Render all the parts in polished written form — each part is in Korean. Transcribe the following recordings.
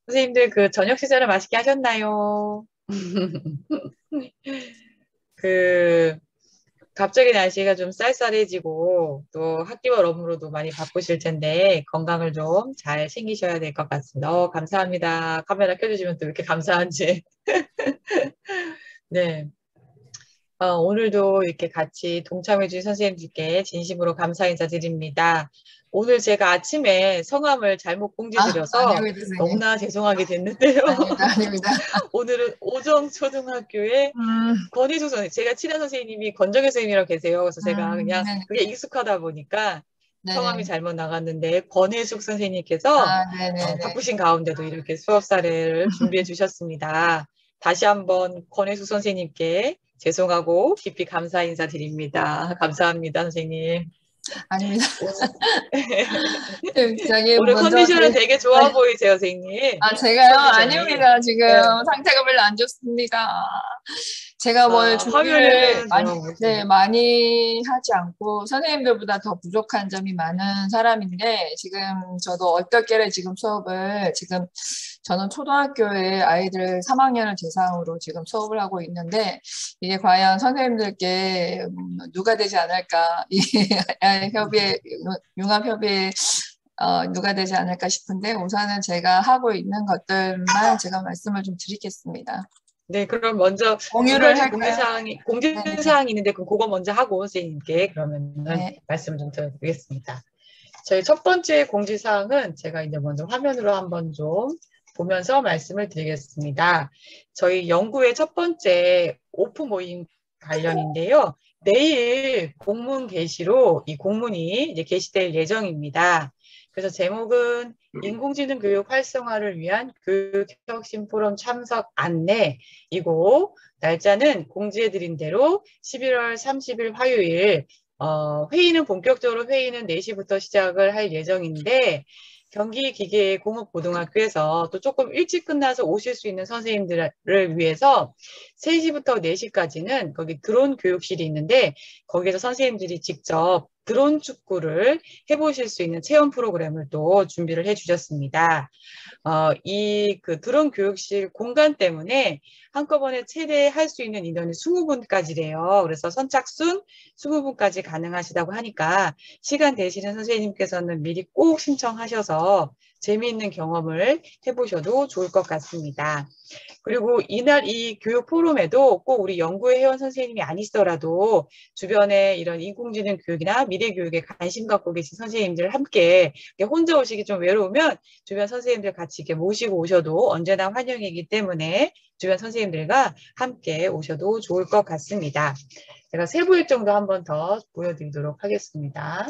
선생님들 그 저녁 식사를 맛있게 하셨나요? 그 갑자기 날씨가 좀 쌀쌀해지고 또 학교와 업무로도 많이 바쁘실 텐데 건강을 좀 잘 챙기셔야 될 것 같습니다. 감사합니다. 카메라 켜주시면 또 이렇게 감사한지. 네. 오늘도 이렇게 같이 동참해주신 선생님들께 진심으로 감사 인사드립니다. 오늘 제가 아침에 성함을 잘못 공지드려서 아닙니다, 선생님. 너무나 죄송하게 됐는데요. 아닙니다, 아닙니다. 오늘은 오정초등학교의 권희숙 선생님, 제가 친한 선생님이 권정혜 선생님이라고 계세요. 그래서 제가 그냥 네네. 그게 익숙하다 보니까 성함이 네네. 잘못 나갔는데 권혜숙 선생님께서 네네네. 바쁘신 가운데도 이렇게 수업 사례를 준비해 주셨습니다. 다시 한번 권혜숙 선생님께 죄송하고 깊이 감사 인사드립니다. 감사합니다, 선생님. 아닙니다. 오늘, 저기, 오늘 먼저, 컨디션은 되게 좋아 보이세요, 선생님. 제가요? 컨디션이. 아닙니다. 지금 네. 상태가 별로 안 좋습니다. 제가 뭘 준비를 화면에는 많이, 좀, 네, 많이 하지 않고 선생님들보다 더 부족한 점이 많은 사람인데 지금 저도 얼떨결에 지금 수업을 저는 초등학교에 아이들 3학년을 대상으로 지금 수업을 하고 있는데 이게 과연 선생님들께 누가 되지 않을까 이 협의 융합협의 누가 되지 않을까 싶은데 우선은 제가 하고 있는 것들만 제가 말씀을 좀 드리겠습니다. 네, 그럼 먼저 두 공유를 가지 할까요? 네네. 공지사항이 있는데 그거 먼저 하고 선생님께 그러면은 네. 말씀 좀 드리겠습니다. 저희 첫 번째 공지사항은 제가 이제 먼저 화면으로 한번 좀 보면서 말씀을 드리겠습니다. 저희 연구의 첫 번째 오프 모임 관련인데요. 내일 공문 게시로 이 공문이 이제 게시될 예정입니다. 그래서 제목은 인공지능 교육 활성화를 위한 교육혁신 포럼 참석 안내이고 날짜는 공지해드린 대로 11월 30일 화요일 회의는 본격적으로 회의는 4시부터 시작을 할 예정인데 경기기계공업고등학교에서 또 조금 일찍 끝나서 오실 수 있는 선생님들을 위해서 3시부터 4시까지는 거기 드론 교육실이 있는데 거기서 선생님들이 직접 드론 축구를 해보실 수 있는 체험 프로그램을 또 준비를 해주셨습니다. 이 그 드론 교육실 공간 때문에 한꺼번에 최대 할 수 있는 인원이 20분까지래요. 그래서 선착순 20분까지 가능하시다고 하니까 시간 되시는 선생님께서는 미리 꼭 신청하셔서 재미있는 경험을 해보셔도 좋을 것 같습니다. 그리고 이날 이 교육 포럼에도 꼭 우리 연구회 회원 선생님이 아니시더라도 주변에 이런 인공지능 교육이나 미래 교육에 관심 갖고 계신 선생님들 함께 혼자 오시기 좀 외로우면 주변 선생님들 같이 이렇게 모시고 오셔도 언제나 환영이기 때문에 주변 선생님들과 함께 오셔도 좋을 것 같습니다. 제가 세부 일정도 한 번 더 보여드리도록 하겠습니다.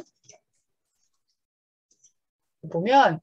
보면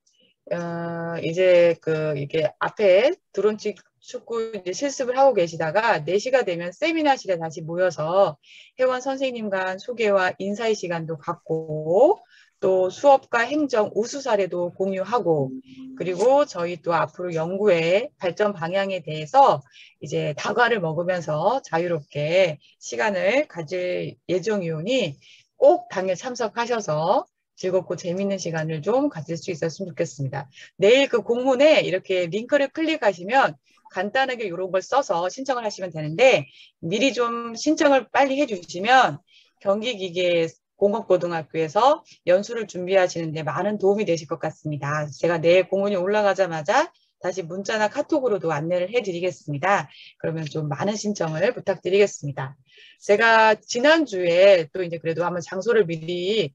이제 이게 앞에 드론 축구 이제 실습을 하고 계시다가 4시가 되면 세미나실에 다시 모여서 회원 선생님 간 소개와 인사의 시간도 갖고 또 수업과 행정 우수 사례도 공유하고 그리고 저희 또 앞으로 연구의 발전 방향에 대해서 이제 다과를 먹으면서 자유롭게 시간을 가질 예정이오니 꼭 당일 참석하셔서 즐겁고 재밌는 시간을 좀 가질 수 있었으면 좋겠습니다. 내일 그 공문에 이렇게 링크를 클릭하시면 간단하게 이런 걸 써서 신청을 하시면 되는데 미리 좀 신청을 빨리 해주시면 경기기계공업고등학교에서 연수를 준비하시는 데 많은 도움이 되실 것 같습니다. 제가 내일 공문이 올라가자마자 다시 문자나 카톡으로도 안내를 해드리겠습니다. 그러면 좀 많은 신청을 부탁드리겠습니다. 제가 지난주에 또 이제 그래도 한번 장소를 미리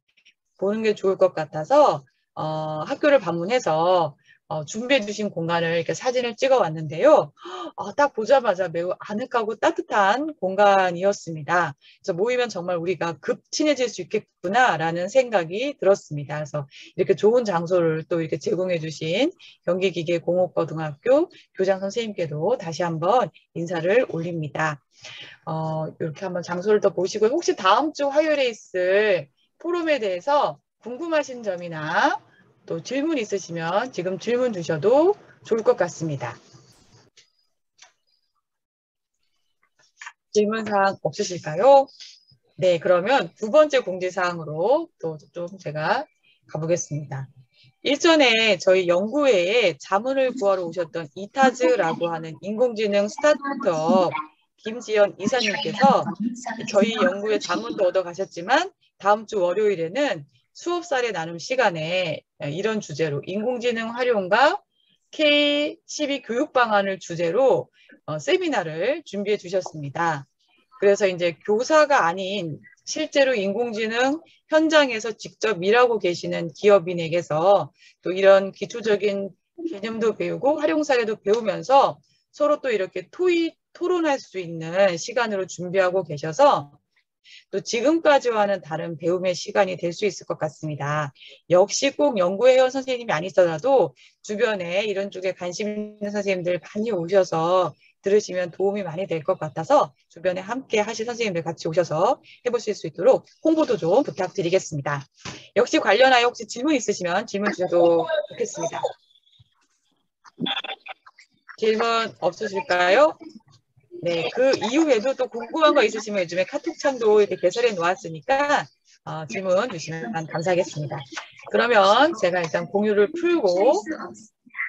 보는 게 좋을 것 같아서 학교를 방문해서 준비해 주신 공간을 이렇게 사진을 찍어 왔는데요. 딱 보자마자 매우 아늑하고 따뜻한 공간이었습니다. 그래서 모이면 정말 우리가 급 친해질 수 있겠구나라는 생각이 들었습니다. 그래서 이렇게 좋은 장소를 또 이렇게 제공해 주신 경기기계공업고등학교 교장 선생님께도 다시 한번 인사를 올립니다. 이렇게 한번 장소를 더 보시고 혹시 다음 주 화요일에 있을 포럼에 대해서 궁금하신 점이나 또 질문 있으시면 지금 질문 주셔도 좋을 것 같습니다. 질문사항 없으실까요? 네, 그러면 두 번째 공지사항으로 또 좀 제가 가보겠습니다. 일전에 저희 연구회에 자문을 구하러 오셨던 이타즈라고 하는 인공지능 스타트업 김지연 이사님께서 저희 연구회 자문도 얻어 가셨지만 다음 주 월요일에는 수업 사례 나눔 시간에 이런 주제로 인공지능 활용과 K12 교육 방안을 주제로 세미나를 준비해 주셨습니다. 그래서 이제 교사가 아닌 실제로 인공지능 현장에서 직접 일하고 계시는 기업인에게서 또 이런 기초적인 개념도 배우고 활용 사례도 배우면서 서로 또 이렇게 토론할 수 있는 시간으로 준비하고 계셔서 또 지금까지와는 다른 배움의 시간이 될 수 있을 것 같습니다. 역시 꼭 연구회 회원 선생님이 아니더라도 주변에 이런 쪽에 관심 있는 선생님들 많이 오셔서 들으시면 도움이 많이 될 것 같아서 주변에 함께 하실 선생님들 같이 오셔서 해보실 수 있도록 홍보도 좀 부탁드리겠습니다. 역시 관련하여 혹시 질문 있으시면 질문 주셔도 좋겠습니다. 질문 없으실까요? 네, 그 이후에도 또 궁금한 거 있으시면 요즘에 카톡창도 이렇게 개설해 놓았으니까 질문 주시면 감사하겠습니다. 그러면 제가 일단 공유를 풀고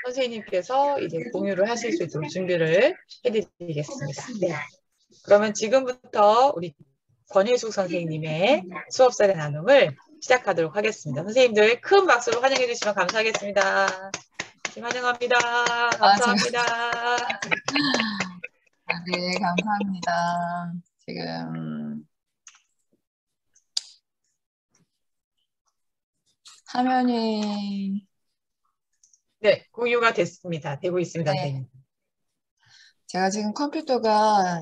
선생님께서 이제 공유를 하실 수 있도록 준비를 해드리겠습니다. 네. 그러면 지금부터 우리 권일숙 선생님의 수업 사례 나눔을 시작하도록 하겠습니다. 선생님들 큰 박수로 환영해 주시면 감사하겠습니다. 환영합니다. 감사합니다. 네, 감사합니다. 지금 화면이 네, 공유가 됐습니다. 되고 있습니다, 네, 선생님. 제가 지금 컴퓨터가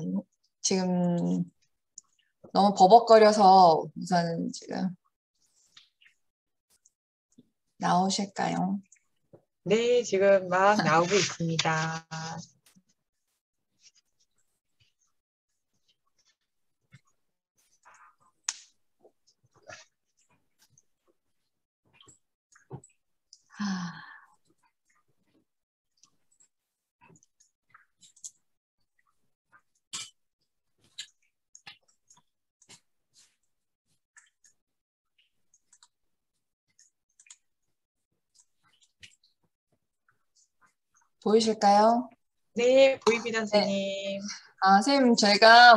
지금 너무 버벅거려서 우선 지금 나오실까요? 네, 지금 막 나오고 있습니다. 보이실까요? 네, 보입니다, 네. 선생님. 선생님, 제가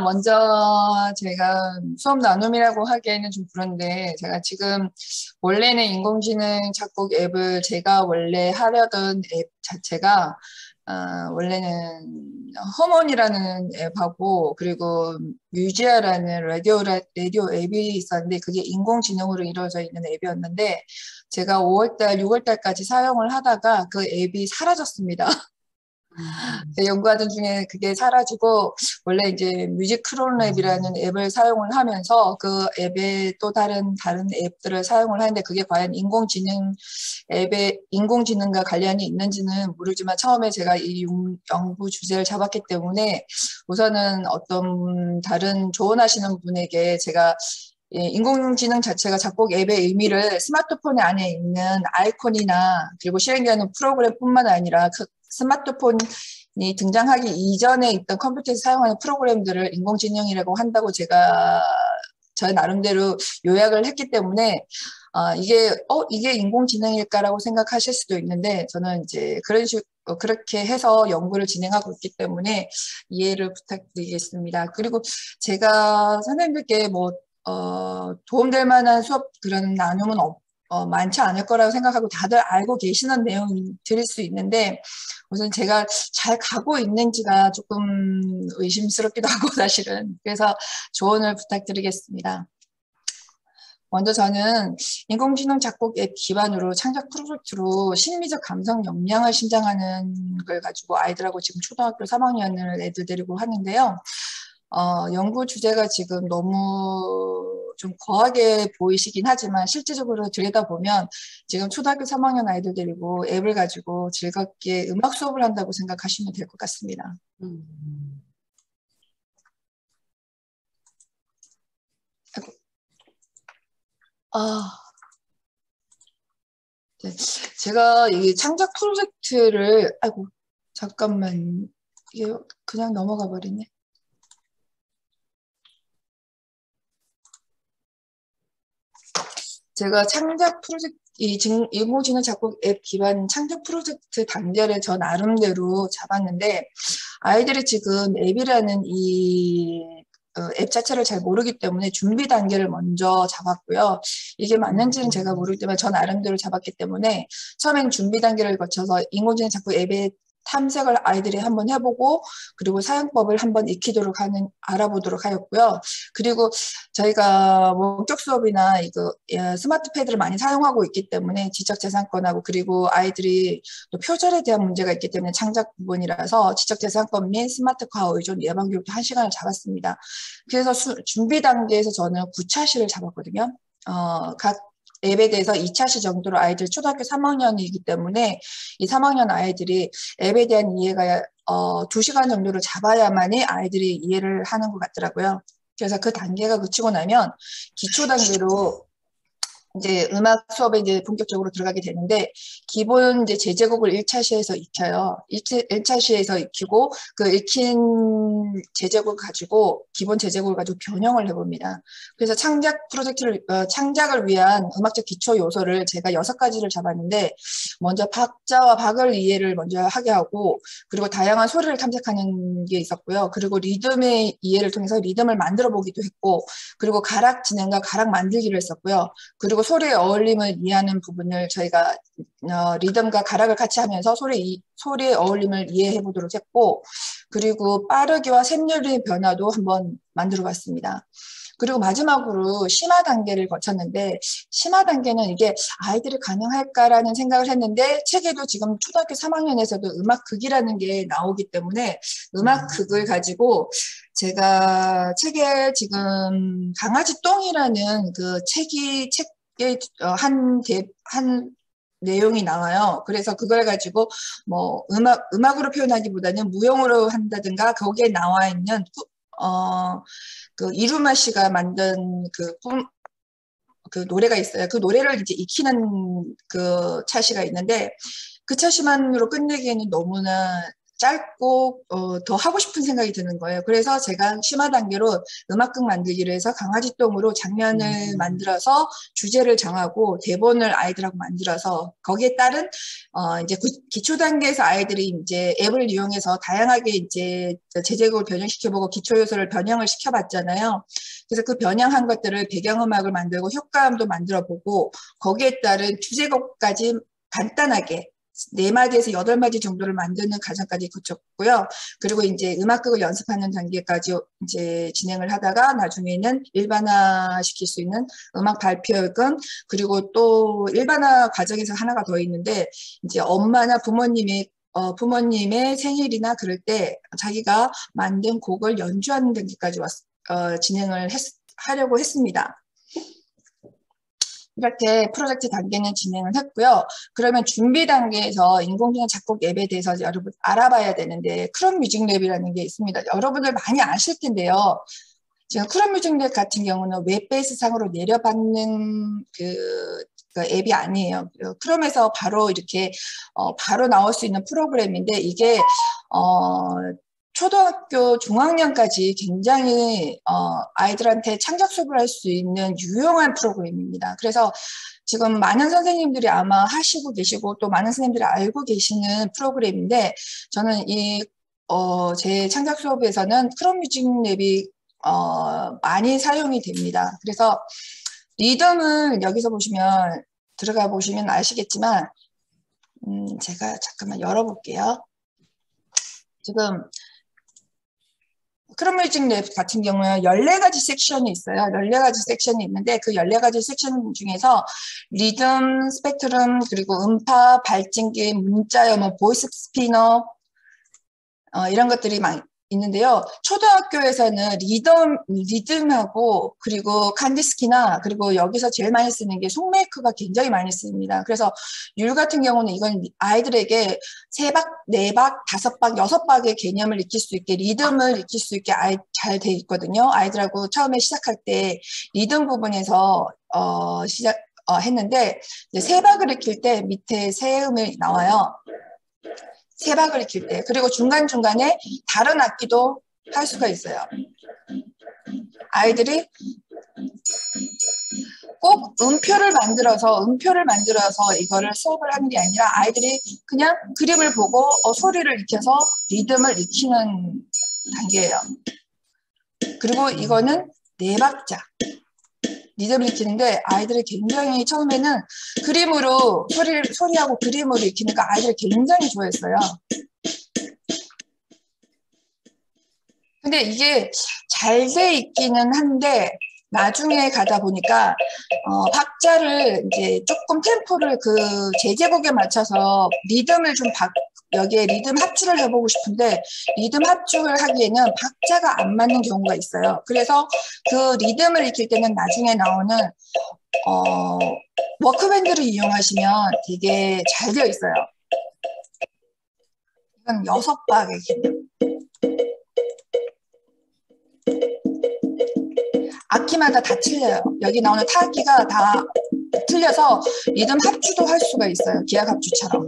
수업 나눔이라고 하기에는 좀 그런데, 제가 지금 원래는 인공지능 작곡 앱을 제가 원래 하려던 앱 자체가, 원래는 허먼이라는 앱하고, 그리고 뮤지아라는 라디오 앱이 있었는데, 그게 인공지능으로 이루어져 있는 앱이었는데, 제가 5월달, 6월달까지 사용을 하다가 그 앱이 사라졌습니다. 연구하던 중에 그게 사라지고 원래 이제 뮤직 크론 앱이라는 앱을 사용을 하면서 그 앱에 또 다른 앱들을 사용을 하는데 그게 과연 인공지능과 관련이 있는지는 모르지만 처음에 제가 이 연구 주제를 잡았기 때문에 우선은 어떤 다른 조언하시는 분에게 제가 인공지능 자체가 작곡 앱의 의미를 스마트폰 안에 있는 아이콘이나 그리고 실행되는 프로그램뿐만 아니라 그 스마트폰이 등장하기 이전에 있던 컴퓨터에서 사용하는 프로그램들을 인공지능이라고 한다고 제가 저 나름대로 요약을 했기 때문에 이게 인공지능일까라고 생각하실 수도 있는데 저는 이제 그렇게 해서 연구를 진행하고 있기 때문에 이해를 부탁드리겠습니다. 그리고 제가 선생님들께 도움될 만한 수업 그런 나눔은 많지 않을 거라고 생각하고 다들 알고 계시는 내용이 수 있는데 우선 제가 잘 가고 있는지가 조금 의심스럽기도 하고 사실은 그래서 조언을 부탁드리겠습니다. 먼저 저는 인공지능 작곡 앱 기반으로 창작 프로젝트로 심리적 감성 역량을 신장하는 걸 가지고 아이들하고 지금 초등학교 3학년을 애들 데리고 하는데요. 연구 주제가 지금 너무 좀 거하게 보이시긴 하지만 실질적으로 들여다보면 지금 초등학교 3학년 아이들 데리고 앱을 가지고 즐겁게 음악 수업을 한다고 생각하시면 될 것 같습니다. 네. 제가 이 창작 프로젝트를 잠깐만 이게 그냥 넘어가 버리네. 제가 창작 인공지능 작곡 앱 기반 창작 프로젝트 단계를 저 나름대로 잡았는데 아이들이 지금 앱이라는 앱 자체를 잘 모르기 때문에 준비 단계를 먼저 잡았고요. 이게 맞는지는 제가 모르기 때문에 저 나름대로 잡았기 때문에 처음엔 준비 단계를 거쳐서 인공지능 작곡 앱에 탐색을 아이들이 한번 해보고 그리고 사용법을 한번 알아보도록 하였고요. 그리고 저희가 원격 수업이나 스마트 패드를 많이 사용하고 있기 때문에 지적재산권하고 그리고 아이들이 또 표절에 대한 문제가 있기 때문에 창작 부분이라서 지적재산권 및 스마트화 의존 예방 교육도 1시간을 잡았습니다. 그래서 준비 단계에서 저는 9차시를 잡았거든요. 각 앱에 대해서 2차시 정도로 아이들 초등학교 3학년이기 때문에 이 3학년 아이들이 앱에 대한 이해가 2시간 정도를 잡아야만이 아이들이 이해를 하는 것 같더라고요. 그래서 그 단계가 그치고 나면 기초 단계로 이제 음악 수업에 이제 본격적으로 들어가게 되는데 기본 이제 제제곡을 1차시에서 익혀요. 1차시에서 익히고 그 익힌 제제곡을 가지고 기본 제제곡을 가지고 변형을 해봅니다. 그래서 창작을 위한 음악적 기초 요소를 제가 6가지를 잡았는데 먼저 박자와 박을 이해를 먼저 하게 하고 그리고 다양한 소리를 탐색하는 게 있었고요. 그리고 리듬의 이해를 통해서 리듬을 만들어 보기도 했고 그리고 가락 진행과 가락 만들기를 했었고요. 그리고 소리의 어울림을 이해하는 부분을 저희가 리듬과 가락을 같이 하면서 소리의 어울림을 이해해 보도록 했고 그리고 빠르기와 샘율의 변화도 한번 만들어 봤습니다. 그리고 마지막으로 심화 단계를 거쳤는데 심화 단계는 이게 아이들이 가능할까라는 생각을 했는데 책에도 지금 초등학교 3학년에서도 음악극이라는 게 나오기 때문에 음악극을 가지고 제가 책에 지금 강아지 똥이라는 그 책에 한 내용이 나와요. 그래서 그걸 가지고 뭐 음악으로 표현하기보다는 무용으로 한다든가 거기에 나와 있는 그 이루마 씨가 만든 그 노래가 있어요. 그 노래를 이제 익히는 그 차시가 있는데 그 차시만으로 끝내기에는 너무나 짧고 더 하고 싶은 생각이 드는 거예요. 그래서 제가 심화 단계로 음악극 만들기로 해서 강아지 똥으로 장면을 만들어서 주제를 정하고 대본을 아이들하고 만들어서 거기에 따른 이제 기초 단계에서 아이들이 이제 앱을 이용해서 다양하게 이제 제제곡을 변형시켜보고 기초 요소를 변형을 시켜봤잖아요. 그래서 그 변형한 것들을 배경음악을 만들고 효과음도 만들어보고 거기에 따른 주제곡까지 간단하게 4마디에서 8마디 정도를 만드는 과정까지 거쳤고요. 그리고 이제 음악극을 연습하는 단계까지 이제 진행을 하다가 나중에는 일반화 시킬 수 있는 음악 발표극 그리고 또 일반화 과정에서 하나가 더 있는데 이제 엄마나 부모님의 생일이나 그럴 때 자기가 만든 곡을 연주하는 단계까지 진행을 하려고 했습니다. 이렇게 프로젝트 단계는 진행을 했고요. 그러면 준비 단계에서 인공지능 작곡 앱에 대해서 여러분 알아봐야 되는데 크롬 뮤직랩이라는 게 있습니다. 여러분들 많이 아실 텐데요. 지금 크롬 뮤직랩 같은 경우는 웹베이스 상으로 내려받는 그 앱이 아니에요. 크롬에서 바로 이렇게 바로 나올 수 있는 프로그램인데 이게 초등학교 중학년까지 굉장히 아이들한테 창작 수업을 할 수 있는 유용한 프로그램입니다. 그래서 지금 많은 선생님들이 아마 하시고 계시고 또 많은 선생님들이 알고 계시는 프로그램인데 저는 제 창작 수업에서는 크롬 뮤직랩이 많이 사용이 됩니다. 그래서 리듬은 여기서 들어가 보시면 아시겠지만 제가 잠깐만 열어볼게요. 지금 크롬 뮤직랩 같은 경우는 14가지 섹션이 있어요. 14가지 섹션이 있는데 그 14가지 섹션 중에서 리듬, 스펙트럼, 그리고 음파, 발진기, 문자요, 보이스 스피너 이런 것들이 있는데요. 초등학교에서는 리듬하고 그리고 칸디스키나 그리고 여기서 제일 많이 쓰는 게 송메이크가 굉장히 많이 씁니다. 그래서 율 같은 경우는 이건 아이들에게 3박, 4박, 5박, 6박의 개념을 익힐 수 있게 리듬을 익힐 수 있게 잘 돼 있거든요. 아이들하고 처음에 시작할 때 리듬 부분에서 했는데 이제 3박을 익힐 때 밑에 세음이 나와요. 3박을 익힐 때 그리고 중간중간에 다른 악기도 할 수가 있어요. 아이들이 꼭 음표를 만들어서 이거를 수업을 하는 게 아니라 아이들이 그냥 그림을 보고 소리를 익혀서 리듬을 익히는 단계예요. 그리고 이거는 네 박자. 리듬을 익히는데 아이들이 굉장히 처음에는 그림으로 소리하고 그림으로 익히니까 아이들이 굉장히 좋아했어요. 근데 이게 잘 돼 있기는 한데 나중에 가다 보니까 박자를 이제 조금 템포를 그 제제곡에 맞춰서 리듬을 좀 여기에 리듬 합주를 해보고 싶은데 리듬 합주를 하기에는 박자가 안 맞는 경우가 있어요. 그래서 그 리듬을 익힐 때는 나중에 나오는 워크밴드를 이용하시면 되게 잘 되어 있어요. 이건 6박의 기능. 악기마다 다 틀려요. 여기 나오는 타악기가 다 틀려서 리듬 합주도 할 수가 있어요. 기악 합주처럼.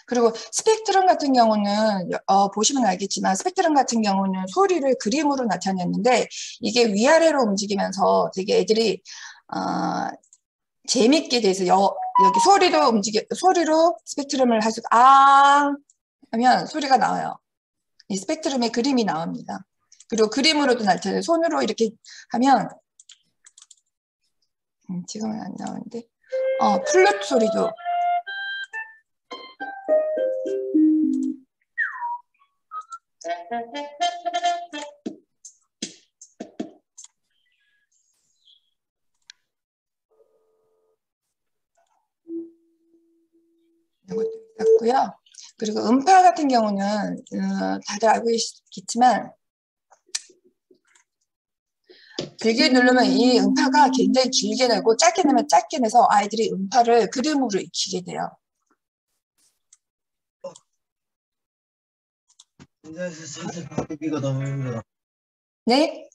그리고 스펙트럼 같은 경우는 보시면 알겠지만 스펙트럼 같은 경우는 소리를 그림으로 나타냈는데 이게 위아래로 움직이면서 되게 애들이 재밌게 돼서 여기 소리로 스펙트럼을 할 수 하면 소리가 나와요. 이 스펙트럼의 그림이 나옵니다. 그리고 그림으로도 나타내요. 손으로 이렇게 하면 지금은 안 나오는데 플룻 소리도 이런 것도 있었고요. 그리고 음파 같은 경우는 다들 알고 계시겠지만 길게 누르면 이 음파가 굉장히 길게 내고 짧게 내면 짧게 내서 아이들이 음파를 그림으로 익히게 돼요. 바꾸기가 너무 힘들어. 네?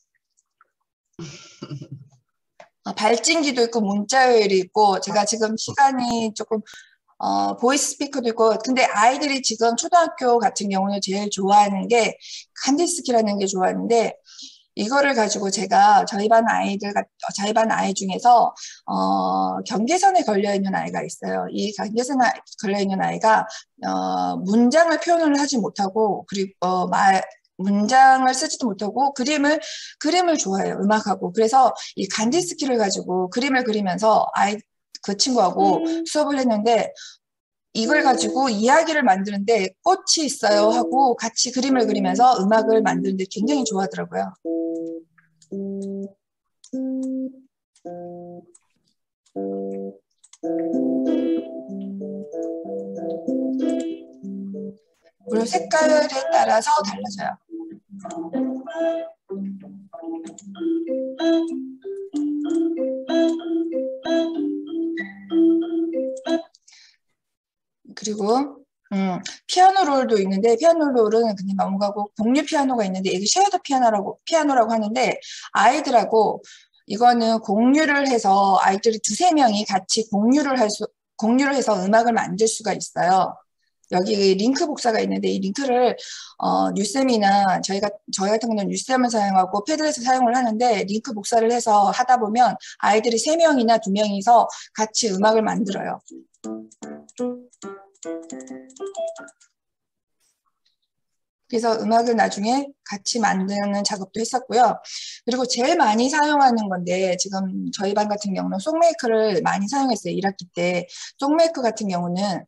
발진기도 있고 문자열이 있고 제가 지금 시간이 조금 보이스 스피커도 있고 근데 아이들이 지금 초등학교 같은 경우는 제일 좋아하는 게 칸디스키라는 게 좋아하는데 이거를 가지고 제가 저희 반 아이 중에서 경계선에 걸려 있는 아이가 있어요. 이 경계선에 걸려 있는 아이가 문장을 표현을 하지 못하고 그리고 문장을 쓰지도 못하고 그림을 좋아해요. 음악하고. 그래서 이 간디스키를 가지고 그림을 그리면서 그 친구하고 수업을 했는데 이걸 가지고 이야기를 만드는데 꽃이 있어요 하고 같이 그림을 그리면서 음악을 만드는데 굉장히 좋아하더라고요. 그리고 색깔에 따라서 달라져요. 그리고 피아노 롤도 있는데 피아노 롤은 그냥 넘어가고 공유 피아노가 있는데 이게 쉐어드 피아노라고 하는데 아이들하고 이거는 공유를 해서 아이들이 2~3명이 같이 공유를 해서 음악을 만들 수가 있어요. 여기 링크 복사가 있는데 이 링크를 뉴쌤이나 저희 같은 경우는 뉴쌤을 사용하고 패드에서 사용을 하는데 링크 복사를 해서 하다 보면 아이들이 3명이나 2명이서 같이 음악을 만들어요. 그래서 음악을 나중에 같이 만드는 작업도 했었고요. 그리고 제일 많이 사용하는 건데 지금 저희 반 같은 경우는 송메이크를 많이 사용했어요. 1학기 때. 송메이크 같은 경우는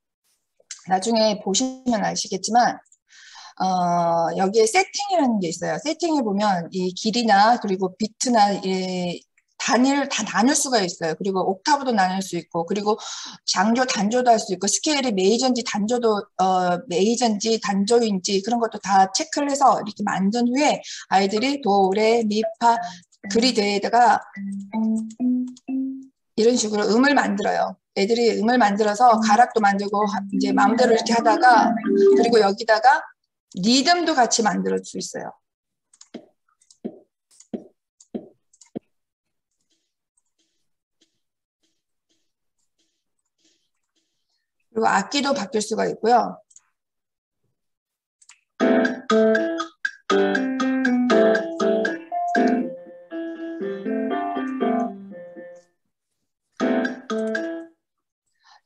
나중에 보시면 아시겠지만 여기에 세팅이라는 게 있어요. 세팅에 보면 이 길이나 그리고 비트나 단위를 다 나눌 수가 있어요. 그리고 옥타브도 나눌 수 있고 그리고 장조, 단조도 할 수 있고 스케일이 메이저인지 단조도 메이저인지 단조인지 그런 것도 다 체크를 해서 이렇게 만든 후에 아이들이 도, 레, 미, 파 그리드에다가 이런 식으로 음을 만들어요. 애들이 음을 만들어서 가락도 만들고 이제 마음대로 이렇게 하다가 그리고 여기다가 리듬도 같이 만들 수 있어요. 그리고 악기도 바뀔 수가 있고요.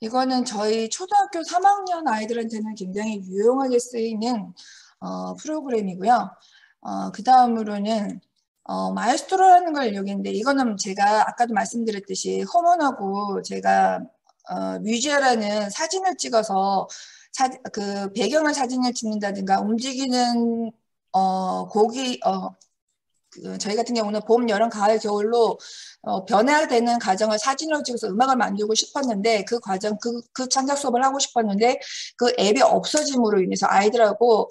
이거는 저희 초등학교 3학년 아이들한테는 굉장히 유용하게 쓰이는 프로그램이고요. 그 다음으로는 마에스트로라는 걸 여기인데 이거는 제가 아까도 말씀드렸듯이 허먼하고 제가 뮤지아라는 사진을 찍어서 그 배경을 사진을 찍는다든가 움직이는 곡이 저희 같은 경우는 봄, 여름, 가을, 겨울로 변화되는 과정을 사진으로 찍어서 음악을 만들고 싶었는데 그 과정, 그 창작 수업을 하고 싶었는데 그 앱이 없어짐으로 인해서 아이들하고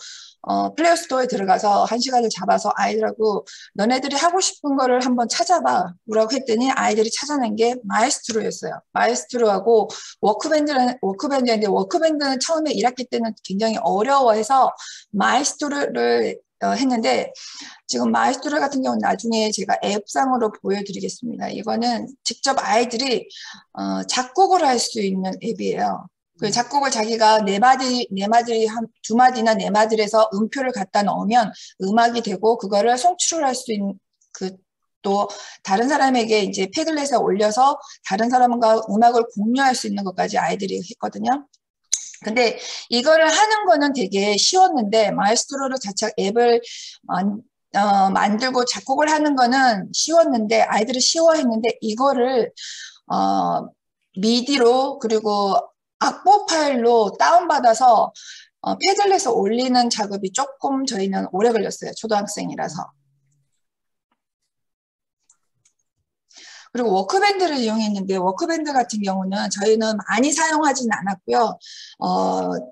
플레이 스토어에 들어가서 1시간을 잡아서 아이들하고 너네들이 하고 싶은 거를 한번 찾아봐 라고 했더니 아이들이 찾아낸 게 마에스트로였어요. 마에스트로하고 워크밴드인데 워크밴드는 처음에 1학기 때는 굉장히 어려워해서 마에스트로를 했는데 지금 마에스트로 같은 경우는 나중에 제가 앱상으로 보여드리겠습니다. 이거는 직접 아이들이 작곡을 할 수 있는 앱이에요. 그 작곡을 자기가 네 마디, 두 마디나 네 마디를 해서 음표를 갖다 넣으면 음악이 되고 그거를 송출을 할 수 있는 또 다른 사람에게 이제 패들렛에 올려서 다른 사람과 음악을 공유할 수 있는 것까지 아이들이 했거든요. 근데 이거를 하는 거는 되게 쉬웠는데 마에스트로를 자체 앱을 만들고 작곡을 하는 거는 쉬웠는데 아이들이 쉬워했는데 이거를 미디로 그리고 악보 파일로 다운받아서 패들렛에 올리는 작업이 조금 저희는 오래 걸렸어요. 초등학생이라서. 그리고 워크밴드를 이용했는데 워크밴드 같은 경우는 저희는 많이 사용하지는 않았고요.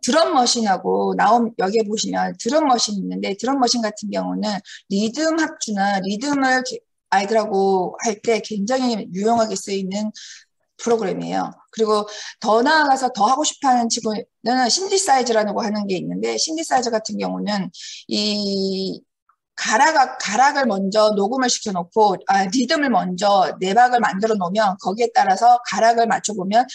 드럼머신하고 여기에 보시면 드럼머신 있는데 드럼머신 같은 경우는 리듬 합주나 리듬을 아이들하고 할 때 굉장히 유용하게 쓰이는 프로그램이에요. 그리고 더 나아가서 더 하고 싶어하는 친구는 신디사이즈라는 거 하는 게 있는데 신디사이즈 같은 경우는 이 가락을 먼저 녹음을 시켜놓고 리듬을 먼저 내박을 만들어 놓으면 거기에 따라서 가락을 맞춰보면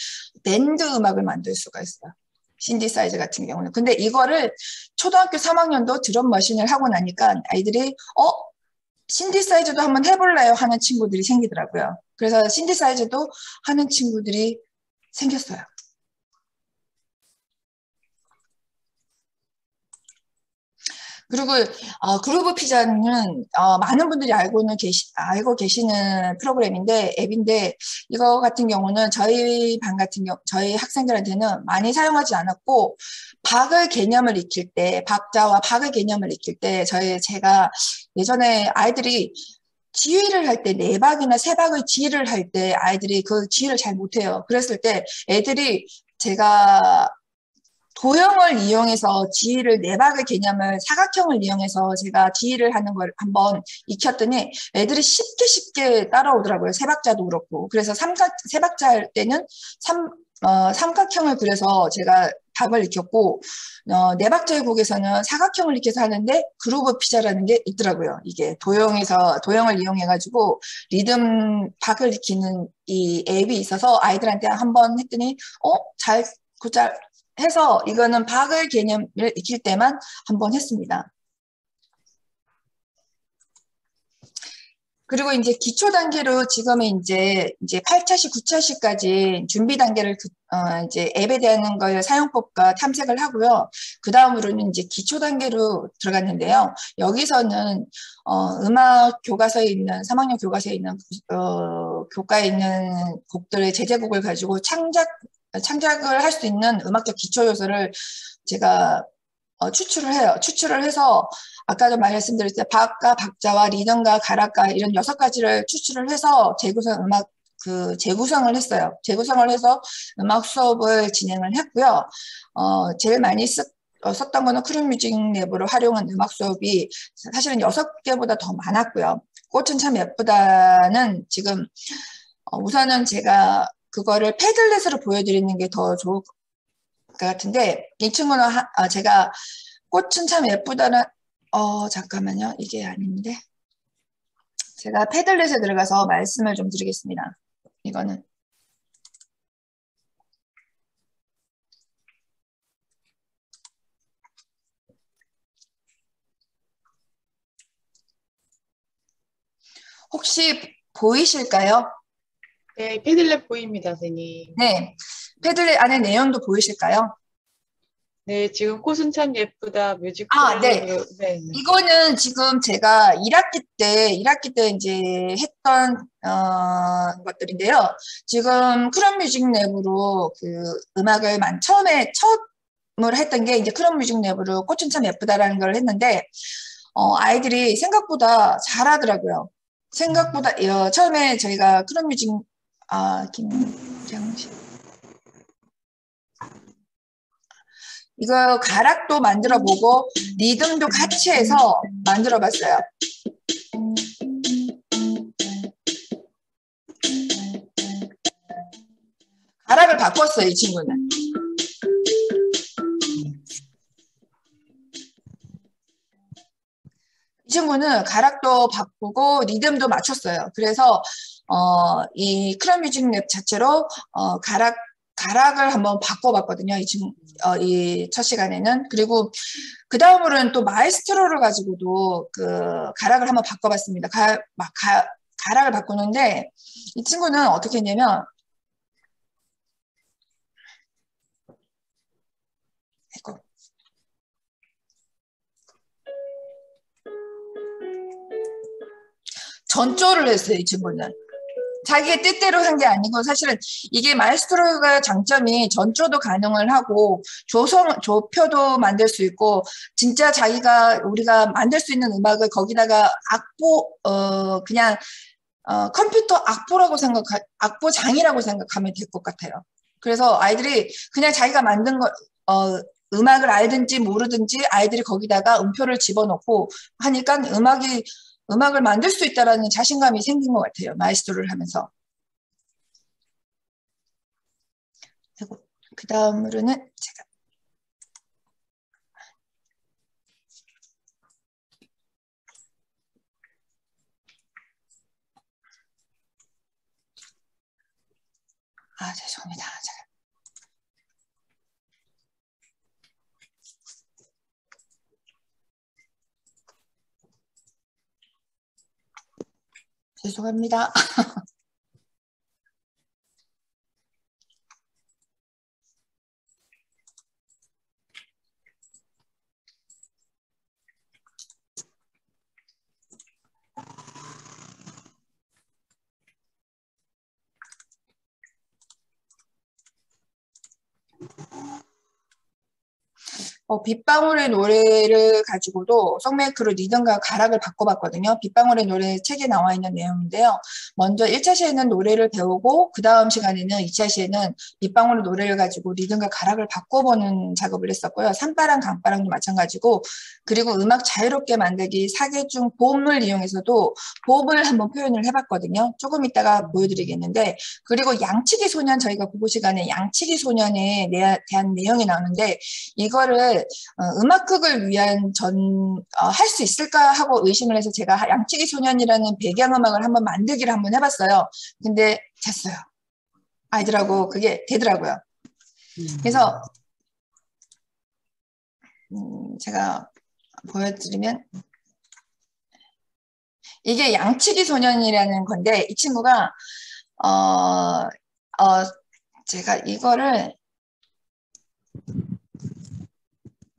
밴드 음악을 만들 수가 있어요. 신디사이즈 같은 경우는. 근데 이거를 초등학교 3학년도 드럼 머신을 하고 나니까 아이들이 신디사이즈도 한번 해볼래요 하는 친구들이 생기더라고요. 그래서 신디사이즈도 하는 친구들이 생겼어요. 그리고 그루브 피자는 많은 분들이 알고 계시는 프로그램인데 앱인데 이거 같은 경우는 저희 반 같은 경우 저희 학생들한테는 많이 사용하지 않았고 박의 개념을 익힐 때 박자와 박의 개념을 익힐 때 제가 예전에 아이들이 지휘를 할 때 네 박이나 세 박의 지휘를 할 때 아이들이 그 지휘를 잘 못해요. 그랬을 때 애들이 제가 도형을 이용해서 지휘를 네박의 개념을 사각형을 이용해서 제가 지휘를 하는 걸 한번 익혔더니 애들이 쉽게 따라오더라고요. 세 박자도 그렇고. 그래서 세 박자 할 때는 삼각형을 그려서 제가 답을 익혔고 네 박자의 곡에서는 사각형을 익혀서 하는데 그루브 피자라는 게 있더라고요. 이게 도형을 이용해 가지고 리듬 박을 익히는 이 앱이 있어서 아이들한테 한번 했더니 잘 해서 이거는 박을 개념을 익힐 때만 한번 했습니다. 그리고 이제 기초 단계로 지금은 이제 8차시, 9차시까지 준비 단계를 이제 앱에 대한 걸 사용법과 탐색을 하고요. 그 다음으로는 이제 기초 단계로 들어갔는데요. 여기서는 음악 교과서에 있는 3학년 교과서에 있는 교과에 있는 곡들의 제제곡을 가지고 창작을 할 수 있는 음악적 기초 요소를 제가 추출을 해요. 추출을 해서 아까도 말씀드렸을 때 박과 박자와 리듬과 가락과 이런 6가지를 추출을 해서 재구성을 했어요. 재구성을 해서 음악 수업을 진행을 했고요. 제일 많이 썼던 거는 크루뮤직 랩으로 활용한 음악 수업이 사실은 6개보다 더 많았고요. 꽃은 참 예쁘다는 지금 우선은 제가 그거를 패들렛으로 보여드리는 게 더 좋을 것 같은데 이 친구는 제가 꽃은 참 예쁘다는 잠깐만요. 이게 아닌데 제가 패들렛에 들어가서 말씀을 좀 드리겠습니다. 이거는 혹시 보이실까요? 네, 패들렛 보입니다, 선생님. 네. 패들렛 안에 내용도 보이실까요? 네, 지금 꽃은 참 예쁘다. 뮤직 아, 네. 폴리오. 네. 이거는 지금 제가 1학기 때 이제 했던 것들인데요. 지금 크롬 뮤직 랩으로 그 음악을 처음을 했던 게 이제 크롬 뮤직 랩으로 꽃은 참 예쁘다라는 걸 했는데 아이들이 생각보다 잘하더라고요. 생각보다 처음에 저희가 크롬 뮤직 김정식 이거 가락도 만들어 보고 리듬도 같이 해서 만들어 봤어요. 가락을 바꿨어요, 이 친구는. 이 친구는 가락도 바꾸고 리듬도 맞췄어요. 그래서 이 크롬 뮤직 랩 자체로 가락을 한번 바꿔봤거든요. 이 첫 시간에는. 그리고 그 다음으로는 또 마에스트로를 가지고도 그 가락을 한번 바꿔봤습니다. 가락을 바꾸는데 이 친구는 어떻게 했냐면 이거 전조를 했어요. 이 친구는. 자기의 뜻대로 한 게 아니고 사실은 이게 마에스트로가 장점이 전조도 가능을 하고 조표도 만들 수 있고 진짜 우리가 만들 수 있는 음악을 거기다가 그냥 컴퓨터 악보장이라고 생각하면 될 것 같아요. 그래서 아이들이 그냥 자기가 만든 음악을 알든지 모르든지 아이들이 거기다가 음표를 집어넣고 하니까 음악을 만들 수 있다라는 자신감이 생긴 것 같아요. 마에스트로를 하면서. 그리고 그 다음으로는 제가 죄송합니다. 죄송합니다. 빗방울의 노래를 가지고도 송메이크로 리듬과 가락을 바꿔봤거든요. 빗방울의 노래 책에 나와 있는 내용인데요. 먼저 1차 시에는 노래를 배우고 그 다음 시간에는 2차 시에는 빗방울의 노래를 가지고 리듬과 가락을 바꿔보는 작업을 했었고요. 산바람, 강바람도 마찬가지고 그리고 음악 자유롭게 만들기 사계중 보음을 이용해서도 보음을 한번 표현을 해봤거든요. 조금 이따가 보여드리겠는데 그리고 양치기 소년 저희가 국어 시간에 양치기 소년에 대한 내용이 나오는데 이거를 음악극을 위한 할 수 있을까 하고 의심을 해서 제가 양치기 소년이라는 배경음악을 한번 만들기를 한번 해봤어요. 근데 됐어요. 아이들하고 그게 되더라고요. 그래서 제가 보여드리면 이게 양치기 소년이라는 건데 이 친구가 제가 이거를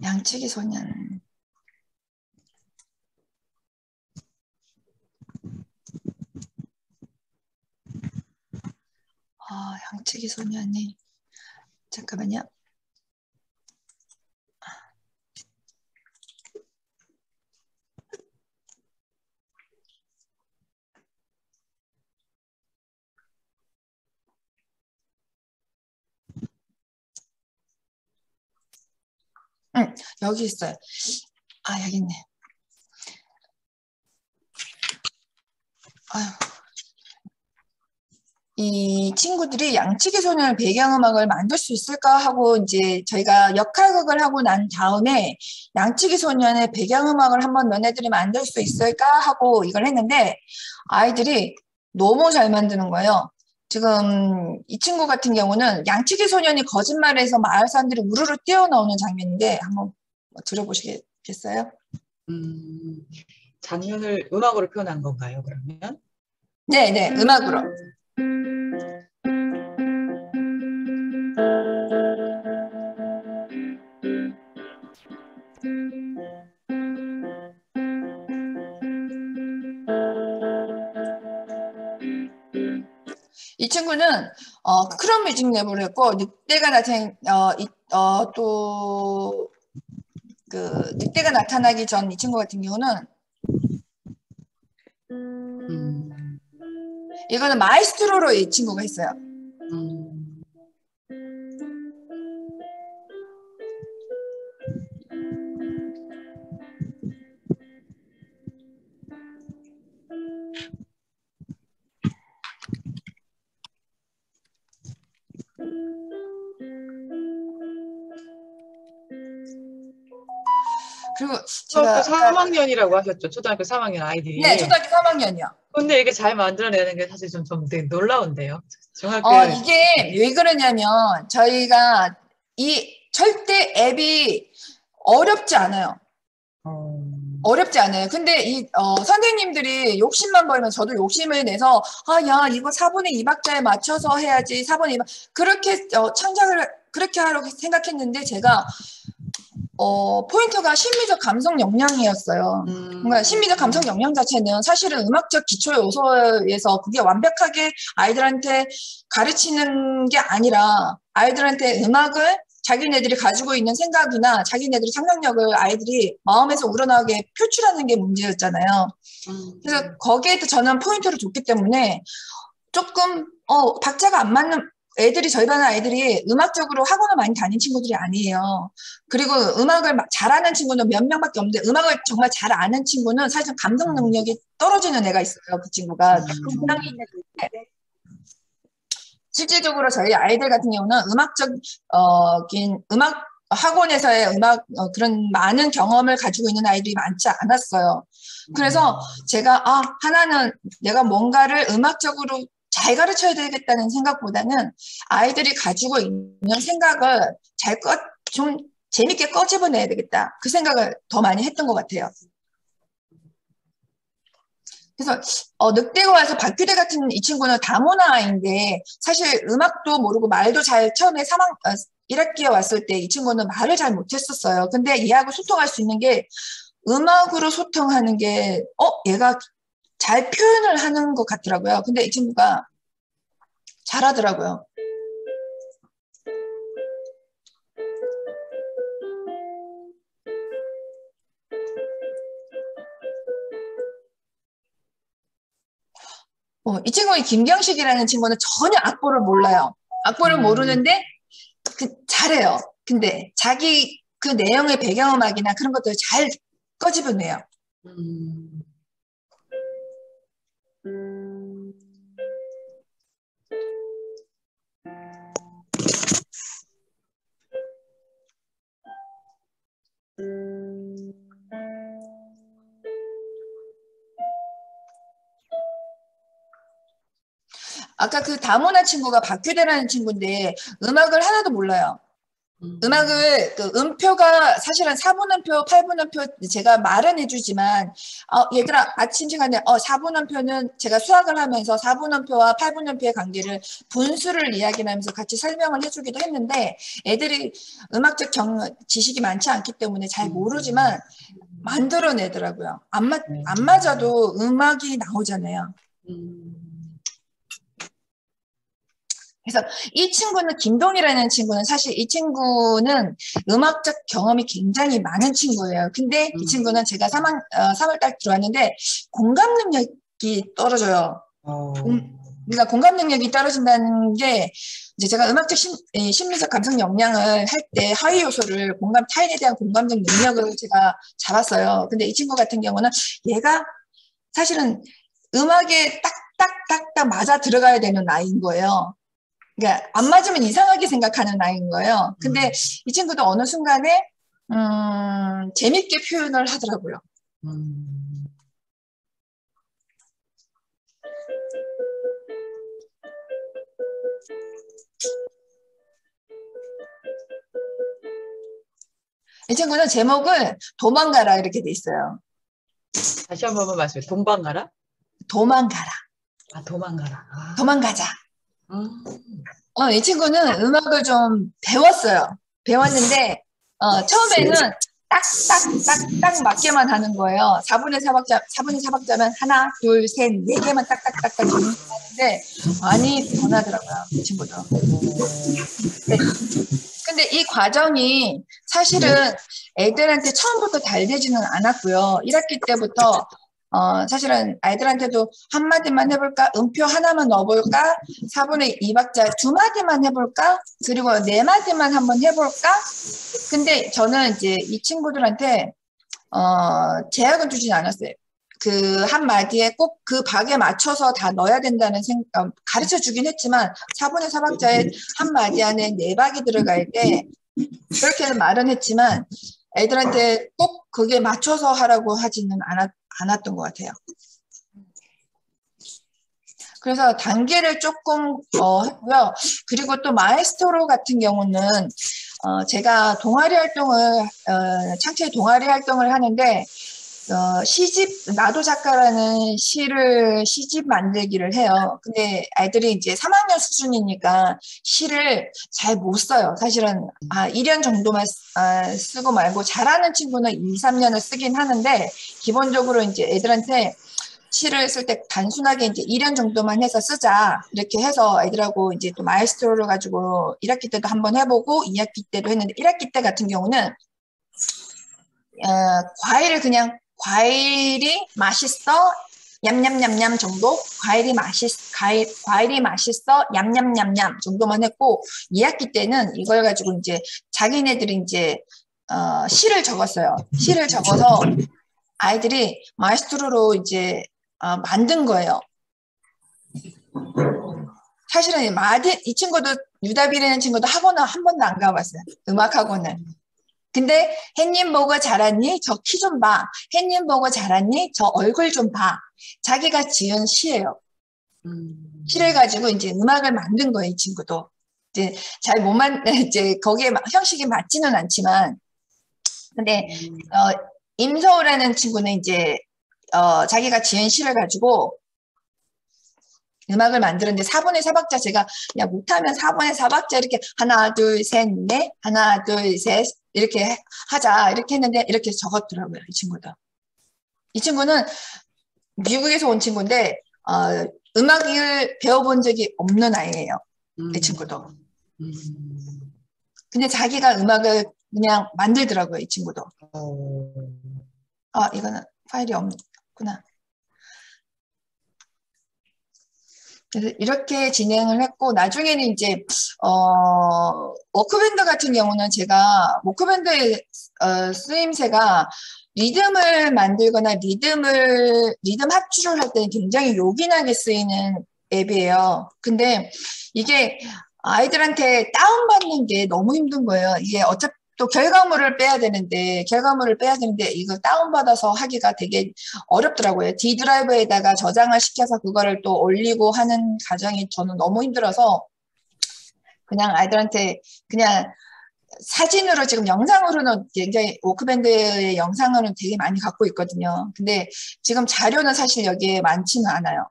양치기 소년 양치기 소년이 잠깐만요. 여기 있어요. 여기 있네. 이 친구들이 양치기 소년을 배경음악을 만들 수 있을까 하고 이제 저희가 역할극을 하고 난 다음에 양치기 소년의 배경음악을 한번 너네들이 만들 수 있을까 하고 이걸 했는데 아이들이 너무 잘 만드는 거예요. 지금 이 친구 같은 경우는 양치기 소년이 거짓말해서 마을 사람들이 우르르 뛰어나오는 장면인데 한번 들어보시겠어요? 장면을 음악으로 표현한 건가요, 그러면? 네, 음악으로. 친구는 크롬 뮤직 랩을 했고 늑대가 또 그 늑대가 나타나기 전 이 친구 같은 경우는 이거는 마에스트로로 이 친구가 했어요. 그리고 제가 초등학교 3학년이라고 하셨죠? 초등학교 3학년 아이들이. 네, 초등학교 3학년이요. 근데 이게 잘 만들어내는 게 사실 좀 되게 놀라운데요. 중학교 이게 왜 그러냐면 저희가 절대 앱이 어렵지 않아요. 어렵지 않아요. 근데 선생님들이 욕심만 버리면 저도 욕심을 내서 야 이거 4분의 2박자에 맞춰서 해야지 4분의 2박 그렇게 창작을 그렇게 하려고 생각했는데 제가 포인트가 심리적 감성 역량이었어요. 그러니까 심리적 감성 역량 자체는 사실은 음악적 기초 요소에서 그게 완벽하게 아이들한테 가르치는 게 아니라 아이들한테 음악을 자기네들이 가지고 있는 생각이나 자기네들의 상상력을 아이들이 마음에서 우러나오게 표출하는 게 문제였잖아요. 그래서 거기에 저는 포인트를 줬기 때문에 조금 박자가 안 맞는 애들이 저희 반 아이들이 음악적으로 학원을 많이 다닌 친구들이 아니에요. 그리고 음악을 잘하는 친구는 몇 명밖에 없는데 음악을 정말 잘 아는 친구는 사실 감성 능력이 떨어지는 애가 있어요. 그 친구가. 실질적으로 저희 아이들 같은 경우는 음악 학원에서의 음악 그런 많은 경험을 가지고 있는 아이들이 많지 않았어요. 그래서 제가 하나는 내가 뭔가를 음악적으로 잘 가르쳐야 되겠다는 생각보다는 아이들이 가지고 있는 생각을 좀 재밌게 꺼집어내야 되겠다. 그 생각을 더 많이 했던 것 같아요. 그래서 늑대가 와서 박규대 같은 이 친구는 다문화인데 사실 음악도 모르고 말도 잘 처음에 1학기에 왔을 때 이 친구는 말을 잘 못했었어요. 근데 얘하고 소통할 수 있는 게 음악으로 소통하는 게 얘가 잘 표현을 하는 것 같더라고요. 근데 이 친구가 잘하더라고요. 이 친구의 김경식이라는 친구는 전혀 악보를 몰라요. 악보를 모르는데 잘해요. 근데 자기 그 내용의 배경음악이나 그런 것들을 잘 꺼집어내요. 아까 그 다문화 친구가 박규대라는 친구인데 음악을 하나도 몰라요. 음악을 음표가 사실은 4분음표, 8분음표 제가 말은 해주지만 얘들아 아침 시간에 4분음표는 제가 수학을 하면서 4분음표와 8분음표의 관계를 분수를 이야기하면서 같이 설명을 해주기도 했는데 애들이 음악적 지식이 많지 않기 때문에 잘 모르지만 만들어내더라고요. 안 맞아도 음악이 나오잖아요. 그래서 이 친구는 김동이라는 친구는 사실 이 친구는 음악적 경험이 굉장히 많은 친구예요. 근데 이 친구는 제가 3월 달 들어왔는데 공감 능력이 떨어져요. 그러니까 공감 능력이 떨어진다는 게 이제 제가 음악적 심리적 감성 역량을 할 때 하위 요소를 타인에 대한 공감적 능력을 제가 잡았어요. 근데 이 친구 같은 경우는 얘가 사실은 음악에 딱딱딱딱 맞아 들어가야 되는 나이인 거예요. 그러니까 안 맞으면 이상하게 생각하는 아이인 거예요. 근데 이 친구도 어느 순간에 재밌게 표현을 하더라고요. 이 친구는 제목을 도망가라 이렇게 돼 있어요. 다시 한 번만 말씀해. 도망가라? 도망가라. 도망가라. 도망가자. 이 친구는 음악을 좀 배웠어요. 배웠는데 처음에는 딱딱딱딱 맞게만 하는 거예요. 4분의 4박자면 하나, 둘, 셋, 네 개만 딱딱딱딱 하는데 많이 변하더라고요, 이 친구도. 네. 근데 이 과정이 사실은 애들한테 처음부터 잘 되지는 않았고요. 1학기 때부터 사실은 아이들한테도 한마디만 해볼까? 음표 하나만 넣어볼까? 4분의 2박자 2마디만 해볼까? 그리고 4마디만 한번 해볼까? 근데 저는 이제 이 친구들한테 제약은 두진 않았어요. 그 한마디에 꼭 그 박에 맞춰서 다 넣어야 된다는 가르쳐 주긴 했지만 4분의 4박자에 한마디 안에 4박이 들어갈 때 그렇게는 말은 했지만 애들한테 꼭 그게 맞춰서 하라고 하지는 않았던 것 같아요. 그래서 단계를 조금 했고요. 그리고 또 마에스토로 같은 경우는 제가 동아리 활동을 창체 동아리 활동을 하는데 시집 나도 작가라는 시집 만들기를 해요. 근데 아이들이 이제 3학년 수준이니까 시를 잘 못 써요. 사실은 1년 정도만 쓰고 말고 잘하는 친구는 2, 3년을 쓰긴 하는데 기본적으로 이제 애들한테 시를 쓸 때 단순하게 이제 1년 정도만 해서 쓰자 이렇게 해서 애들하고 이제 또 마에스트로를 가지고 1학기 때도 한번 해보고 2학기 때도 했는데 1학기 때 같은 경우는 과일이 맛있어 냠냠냠냠 정도 과일이 맛있어 냠냠냠냠 정도만 했고 2학기 때는 이걸 가지고 이제 자기네들이 이제 시를 적었어요. 시를 적어서 아이들이 마에스트로로 이제 만든 거예요. 사실은 이 친구도 유다비라는 친구도 학원을 한 번도 안 가봤어요. 음악 학원을. 근데 햇님 보고 자랐니? 저 키 좀 봐. 햇님 보고 자랐니? 저 얼굴 좀 봐. 자기가 지은 시예요. 시를 가지고 이제 음악을 만든 거예요, 이 친구도. 이제 이제 거기에 형식이 맞지는 않지만, 근데 임서우라는 친구는 이제 자기가 지은 시를 가지고 음악을 만드는데 4분의 4박자 제가 야 못하면 4분의 4박자 이렇게 하나 둘 셋 넷 하나 둘 셋 이렇게 하자 이렇게 했는데 이렇게 적었더라고요. 이 친구도. 이 친구는 미국에서 온 친구인데 음악을 배워본 적이 없는 아이예요. 이 친구도. 근데 자기가 음악을 그냥 만들더라고요. 이 친구도. 이거는 파일이 없구나. 그래서 이렇게 진행을 했고 나중에는 이제 워크밴드 같은 경우는 제가 워크밴드의 쓰임새가 리듬을 만들거나 리듬 합주를 할 때는 굉장히 요긴하게 쓰이는 앱이에요. 근데 이게 아이들한테 다운받는 게 너무 힘든 거예요. 이게 어차피 또 결과물을 빼야 되는데 이거 다운받아서 하기가 되게 어렵더라고요. D 드라이브에다가 저장을 시켜서 그거를 또 올리고 하는 과정이 저는 너무 힘들어서 그냥 아이들한테 그냥 사진으로 지금 영상으로는 굉장히 워크밴드의 영상으로는 되게 많이 갖고 있거든요. 근데 지금 자료는 사실 여기에 많지는 않아요.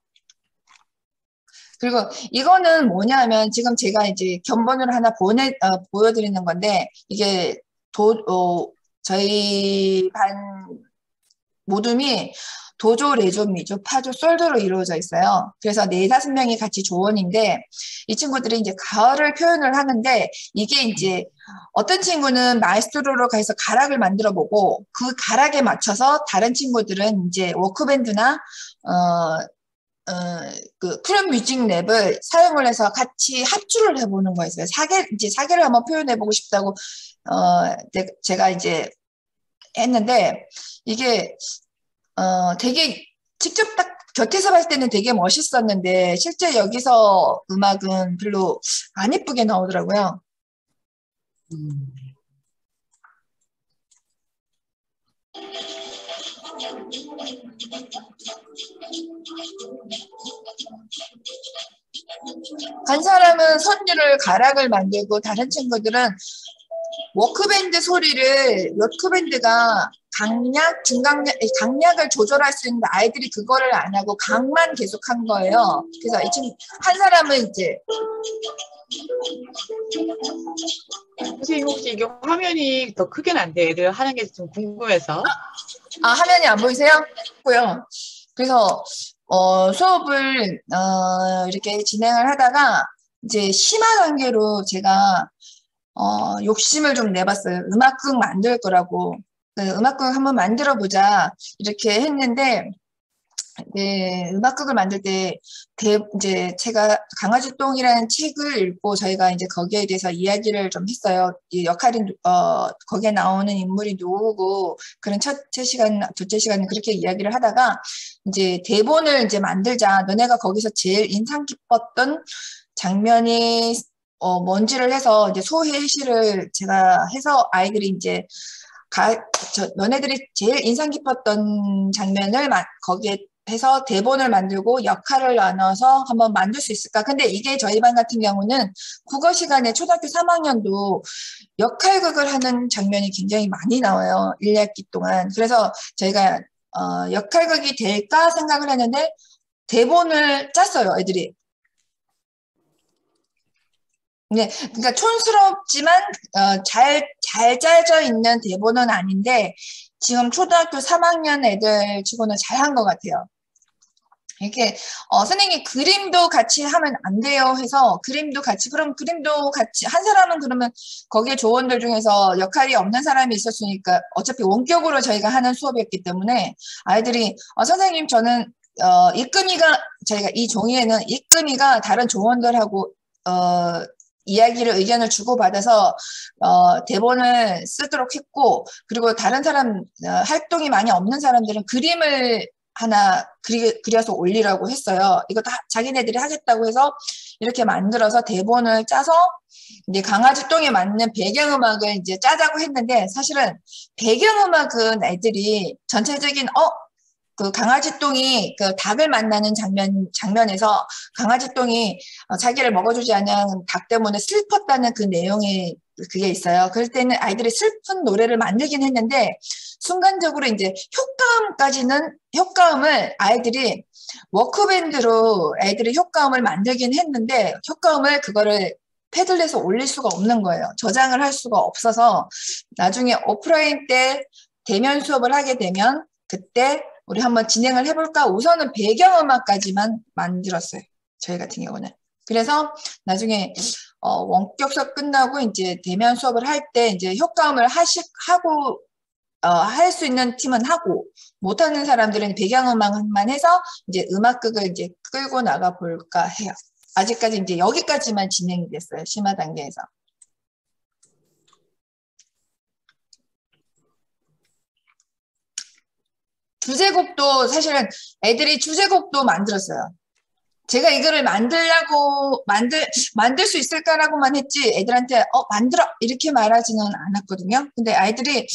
그리고 이거는 뭐냐면 지금 제가 이제 견본으로 하나 보여드리는 건데 이게 저희 반 모둠이 도조, 레조, 미조, 파조, 솔도로 이루어져 있어요. 그래서 4-5명이 같이 조원인데 이 친구들이 이제 가을을 표현을 하는데 이게 이제 어떤 친구는 마에스트로로 가서 가락을 만들어 보고 그 가락에 맞춰서 다른 친구들은 이제 워크밴드나 그 프롬 뮤직 랩을 사용을 해서 같이 합주를 해보는 거였어요. 사계를 한번 표현해보고 싶다고 제가 이제 했는데 이게 되게 직접 딱 곁에서 봤을 때는 되게 멋있었는데 실제 여기서 음악은 별로 안 예쁘게 나오더라고요. 한 사람은 선율을 가락을 만들고 다른 친구들은 워크밴드 소리를 워크밴드가 강약, 중강약, 강약을 조절할 수 있는데 아이들이 그거를 안 하고 강만 계속 한 거예요. 그래서 이 친구 한 사람은 이제 선생님 혹시 이게 화면이 더 크게는 안 돼? 애들 하는 게 좀 궁금해서. 화면이 안 보이세요? 고요. 그래서 수업을 이렇게 진행을 하다가 이제 심화 단계로 제가 욕심을 좀 내봤어요. 음악극 만들 거라고. 음악극 한번 만들어 보자 이렇게 했는데 네, 음악극을 만들 때 이제 제가 강아지똥이라는 책을 읽고 저희가 이제 거기에 대해서 이야기를 좀 했어요. 이 역할이 거기에 나오는 인물이 누구고 그런 첫째 시간, 둘째 시간 그렇게 이야기를 하다가 이제 대본을 이제 만들자. 너네가 거기서 제일 인상 깊었던 장면이 뭔지를 해서 이제 소회시를 제가 해서 아이들이 이제 너네들이 제일 인상 깊었던 장면을 거기에 해서 대본을 만들고 역할을 나눠서 한번 만들 수 있을까? 근데 이게 저희 반 같은 경우는 국어 시간에 초등학교 3학년도 역할극을 하는 장면이 굉장히 많이 나와요. 1학기 동안. 그래서 저희가 역할극이 될까 생각을 했는데 대본을 짰어요, 애들이. 네, 그러니까 촌스럽지만 잘 짜져 있는 대본은 아닌데 지금 초등학교 3학년 애들 치고는 잘한 것 같아요. 이렇게 선생님이 그림도 같이 하면 안 돼요 해서 그럼 그림도 같이 한 사람은 그러면 거기에 조원들 중에서 역할이 없는 사람이 있었으니까 어차피 원격으로 저희가 하는 수업이었기 때문에 아이들이 선생님 저는 저희가 이 종이에는 이끔이가 다른 조원들하고 이야기를 의견을 주고받아서 대본을 쓰도록 했고 그리고 다른 사람 활동이 많이 없는 사람들은 그림을 하나 그려서 올리라고 했어요. 이거 다 자기네들이 하겠다고 해서 이렇게 만들어서 대본을 짜서 이제 강아지 똥에 맞는 배경음악을 이제 짜자고 했는데 사실은 배경음악은 애들이 전체적인 그 강아지 똥이 그 닭을 만나는 장면에서 강아지 똥이 자기를 먹어주지 않은 닭 때문에 슬펐다는 그 내용이 그게 있어요. 그럴 때는 아이들이 슬픈 노래를 만들긴 했는데 순간적으로 이제 효과음을 아이들이 워크밴드로 애들이 효과음을 만들긴 했는데 효과음을 그거를 패들렛에 올릴 수가 없는 거예요. 저장을 할 수가 없어서 나중에 오프라인 때 대면 수업을 하게 되면 그때 우리 한번 진행을 해볼까? 우선은 배경음악까지만 만들었어요. 저희 같은 경우는. 그래서 나중에 원격 수업 끝나고 이제 대면 수업을 할 때 이제 효과음을 하고 할 수 있는 팀은 하고 못하는 사람들은 배경음악만 해서 이제 음악극을 이제 끌고 나가 볼까 해요. 아직까지 이제 여기까지만 진행이 됐어요. 심화 단계에서. 주제곡도 사실은 애들이 주제곡도 만들었어요. 제가 이거를 만들 수 있을까라고만 했지 애들한테 만들어 이렇게 말하지는 않았거든요. 근데 아이들이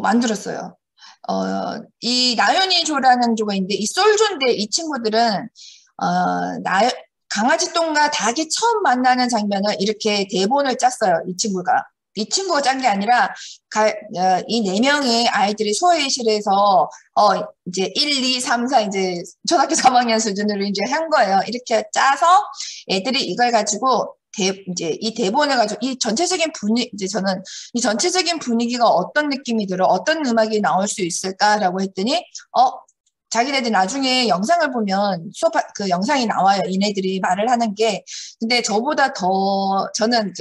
만들었어요. 이 나연이 조라는 조가 있는데 이 솔조인데 이 친구들은 강아지 똥과 닭이 처음 만나는 장면을 이렇게 대본을 짰어요. 이 친구가 짠 게 아니라 이 네 명의 아이들이 소회의실에서 이제 1, 2, 3, 4 이제 초등학교 3학년 수준으로 이제 한 거예요. 이렇게 짜서 애들이 이걸 가지고 이제 이 대본을 가지고 이 전체적인 이제 저는 이 전체적인 분위기가 어떤 느낌이 들어 어떤 음악이 나올 수 있을까라고 했더니 자기네들 나중에 영상을 보면 그 영상이 나와요. 이네들이 말을 하는 게. 근데 저보다 더 저는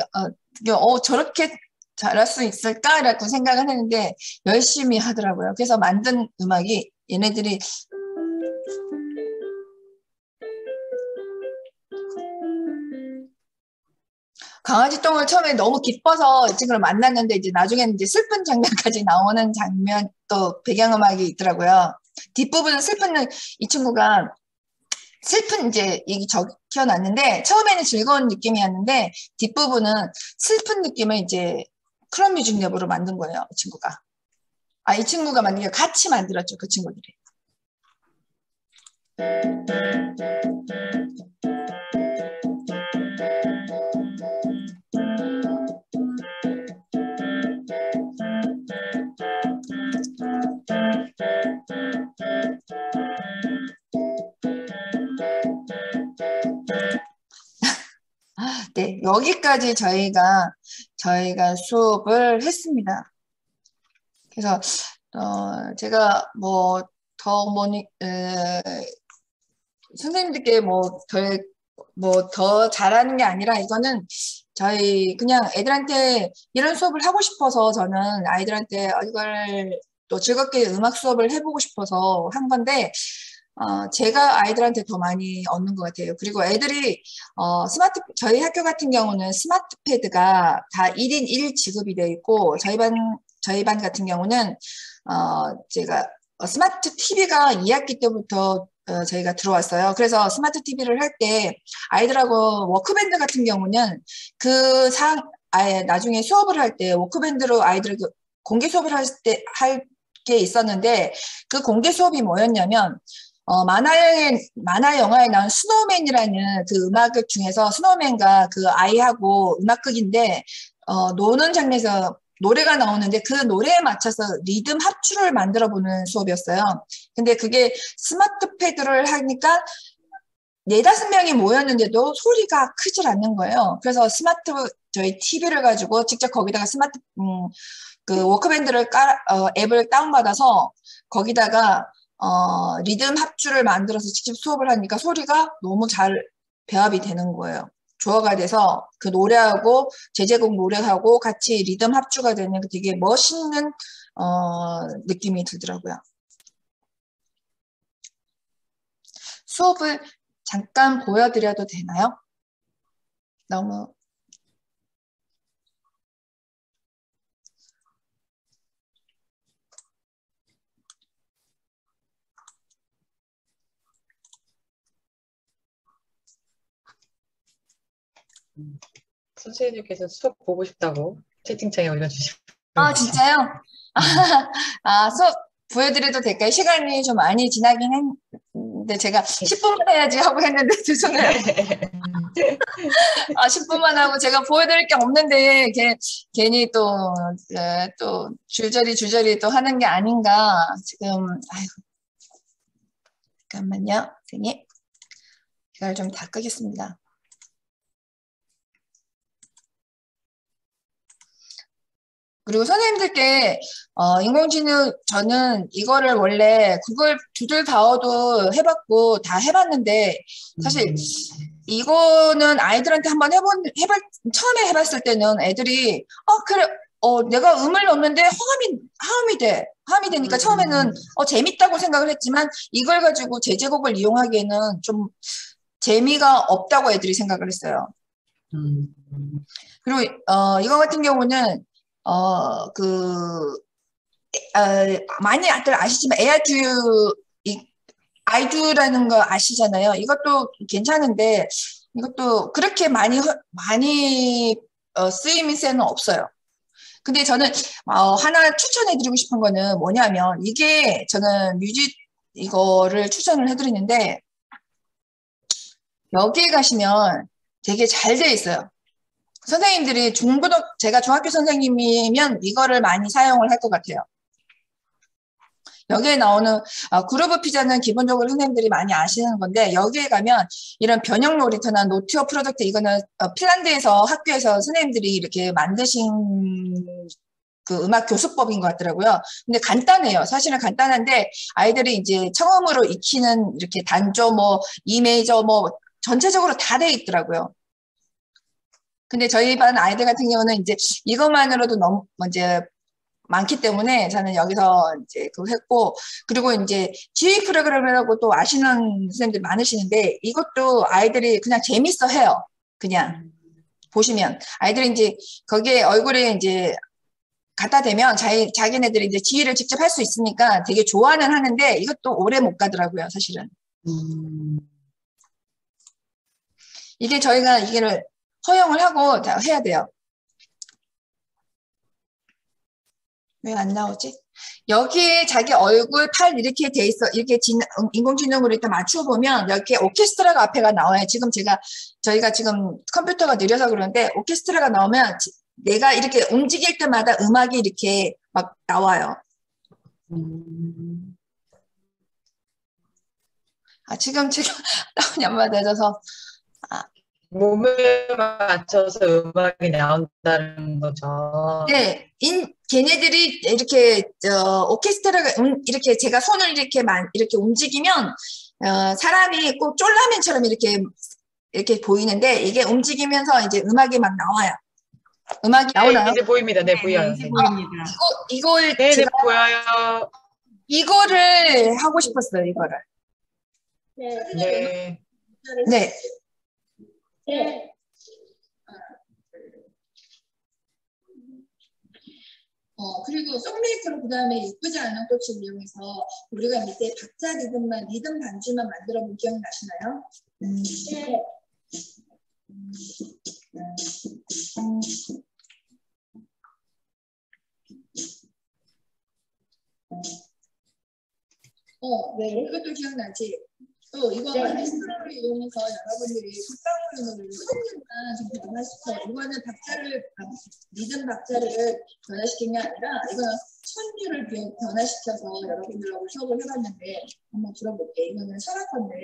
저렇게 잘할 수 있을까라고 생각을 했는데 열심히 하더라고요. 그래서 만든 음악이 얘네들이 강아지 똥을 처음에 너무 기뻐서 이 친구를 만났는데 이제 나중에는 이제 슬픈 장면까지 나오는 장면 또 배경음악이 있더라고요. 뒷부분은 이 친구가 슬픈 이제 얘기 적혀놨는데 처음에는 즐거운 느낌이었는데 뒷부분은 슬픈 느낌을 이제 크럼 뮤직 랩으로 만든 거예요. 이 친구가. 이 친구가 만든 게 같이 만들었죠. 그 친구들이. 네, 여기까지 저희가 수업을 했습니다. 그래서 제가 뭐 더 선생님들께 더 잘하는 게 아니라 이거는 저희 그냥 애들한테 이런 수업을 하고 싶어서 저는 아이들한테 이걸 또 즐겁게 음악 수업을 해보고 싶어서 한 건데 제가 아이들한테 더 많이 얻는 것 같아요. 그리고 애들이 저희 학교 같은 경우는 스마트 패드가 다 1인 1 지급이 되어 있고 저희 반 같은 경우는 제가 스마트 TV가 2학기 때부터 저희가 들어왔어요. 그래서 스마트 TV를 할 때 아이들하고 워크밴드 같은 경우는 아예 나중에 수업을 할 때 워크밴드로 아이들 공개 수업을 할 게 있었는데 그 공개 수업이 뭐였냐면 만화 영화에 나온 스노우맨이라는 그 음악극 중에서 스노우맨과 그 아이하고 음악극인데 노는 장면에서 노래가 나오는데 그 노래에 맞춰서 리듬 합주를 만들어 보는 수업이었어요. 근데 그게 스마트 패드를 하니까 4-5명이 모였는데도 소리가 크질 않는 거예요. 그래서 저희 TV를 가지고 직접 거기다가 그 워크밴드를 앱을 다운받아서 거기다가 리듬 합주를 만들어서 직접 수업을 하니까 소리가 너무 잘 배합이 되는 거예요. 조화가 돼서 그 노래하고 제제곡 노래하고 같이 리듬 합주가 되는 되게 멋있는 느낌이 들더라고요. 수업을 잠깐 보여드려도 되나요? 너무 선생님께서 수업 보고 싶다고 채팅창에 올려주시고. 진짜요? 수업 보여드려도 될까요? 시간이 좀 많이 지나긴 했는데 제가 10분만 해야지 하고 했는데 죄송해요. 10분만 하고 제가 보여드릴 게 없는데 괜히 또 줄저리 또 하는 게 아닌가 지금. 아이고, 잠깐만요, 선생님. 이걸 좀 다 끄겠습니다. 그리고 선생님들께 인공지능 저는 이거를 원래 구글 두들 다워도 해봤고 다 해봤는데 사실 이거는 아이들한테 한번 처음에 해봤을 때는 애들이 그래 내가 음을 넣는데 화음이 되니까 처음에는 재밌다고 생각을 했지만 이걸 가지고 제제곡을 이용하기에는 좀 재미가 없다고 애들이 생각을 했어요. 그리고 이거 같은 경우는 많이들 아시지만 아이듀라는 거 아시잖아요. 이것도 괜찮은데 이것도 그렇게 많이 쓰임새는 없어요. 근데 저는 하나 추천해드리고 싶은 거는 뭐냐면 이게 저는 이거를 추천을 해드리는데 여기에 가시면 되게 잘 돼 있어요. 선생님들이 제가 중학교 선생님이면 이거를 많이 사용을 할 것 같아요. 여기에 나오는 그루브 피자는 기본적으로 선생님들이 많이 아시는 건데 여기에 가면 이런 변형 놀이터나 노티어 프로젝트 이거는 핀란드에서 학교에서 선생님들이 이렇게 만드신 그 음악 교수법인 것 같더라고요. 근데 간단해요. 사실은 간단한데 아이들이 이제 처음으로 익히는 이렇게 단조 E 메이저 전체적으로 다 돼 있더라고요. 근데 저희 반 아이들 같은 경우는 이제 이것만으로도 너무 이제 많기 때문에 저는 여기서 이제 그거 했고, 그리고 이제 지휘 프로그램이라고 또 아시는 선생님들 많으시는데 이것도 아이들이 그냥 재밌어 해요. 그냥 보시면 아이들이 이제 거기에 얼굴에 이제 갖다 대면 자기네들이 이제 지휘를 직접 할 수 있으니까 되게 좋아는 하는데 이것도 오래 못 가더라고요, 사실은. 이게 저희가 이게를 허용을 하고 다 해야 돼요. 왜 안 나오지? 여기에 자기 얼굴, 팔 이렇게 돼 있어. 이렇게 인공지능으로 일단 맞춰보면 이렇게 오케스트라가 앞에가 나와요. 지금 저희가 지금 컴퓨터가 느려서 그러는데 오케스트라가 나오면 내가 이렇게 움직일 때마다 음악이 이렇게 막 나와요. 지금 제가 나오냐마자 돼서 몸에 맞춰서 음악이 나온다는 거죠. 네, 걔네들이 이렇게 오케스트라가 이렇게 제가 손을 이렇게 움직이면 사람이 꼭 쫄라맨처럼 이렇게 보이는데 이게 움직이면서 이제 음악이 막 나와요. 음악이 네, 나오나요? 이제 보입니다. 네, 보여요. 이제 네. 보입니다. 이걸 네, 네, 제가 보여요. 이거를 하고 싶었어요. 이거를. 네. 네. 그리고 송메이크로 그 다음에 예쁘지 않은 꽃을 이용해서 우리가 밑에 박자 리듬 반주만 만들어 본 기억 나시나요? 네. 네, 이것도 기억나지? 또 이거 마이스트로를 이용해서 여러분들이 콧방울음을 소리만 좀 변화시켜. 이거는 리듬 박자를 변화시킨 게 아니라 이거는 선율을 변화시켜서 여러분들하고 수업을 해봤는데 한번 들어볼게요. 이거는 설악 건데.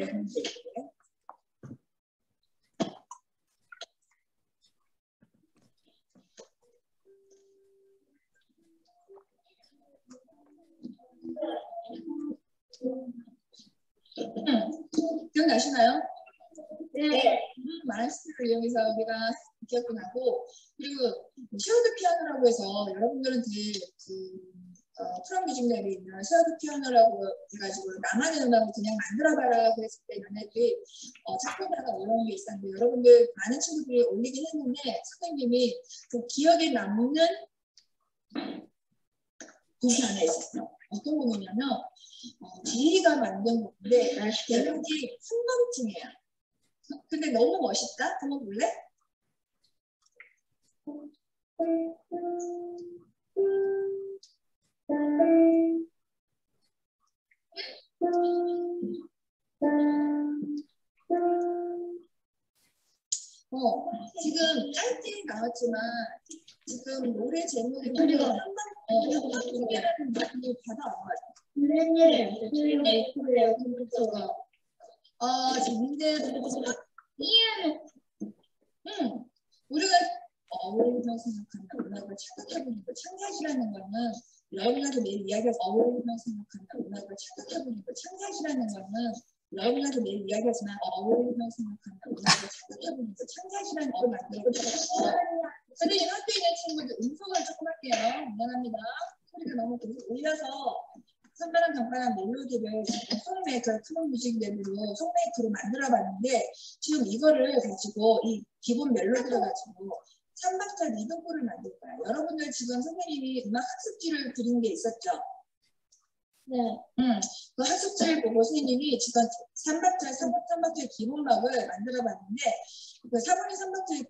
기억나시나요? 네. 마이스트를 이용해서 우리가 기억도 나고 그리고 쉐어드 피아노라고 해서 여러분들은 프롬 뮤직 랩에 있는 쉐어드 피아노라고 해가지고 나만의 음악을 그냥 만들어봐라 그랬을 때 너네들이 작곡하기가 어려운 게 있었는데 여러분들 많은 친구들이 올리긴 했는데 선생님이 그 기억에 남는 곡이 하나 있었어. 어떤 곡이냐면 지희가 만든 곡인데 제목이 풍광증이야. 근데 너무 멋있다? 한번 볼래? 지금 짧게 나왔지만 지금 노래 제목이 한방이라는 느낌이 받아와요. 우리가 어울리며 생각한다. 음악을 착각해보는 거. 창작이라는 거는 여러분한테 매일 이야기해서 어울리며 생각한다. 음악을 착각해보는 거. 창작이라는 거는 여러분한테 매일 이야기하지만 어울리며 생각한다. 음악을 착각해보는 거. 창작이라는 걸 만들어보는 선생님 학교에 있는 친구들 음성을 조금 할게요. 미안합니다. 소리가 너무 올려서 산만한 간단한 멜로디를 송메이크, 프롬 뮤직 랩으로 송메이크로 만들어봤는데 지금 이거를 가지고 이 기본 멜로디를 가지고 3박자 리듬골을 만들 거예요. 여러분들 지금 선생님이 음악 학습지를 드린 게 있었죠? 네. 그 학습지를 보고 선생님이 지금 3박자 기본막을 만들어봤는데 그 4분의 3박자는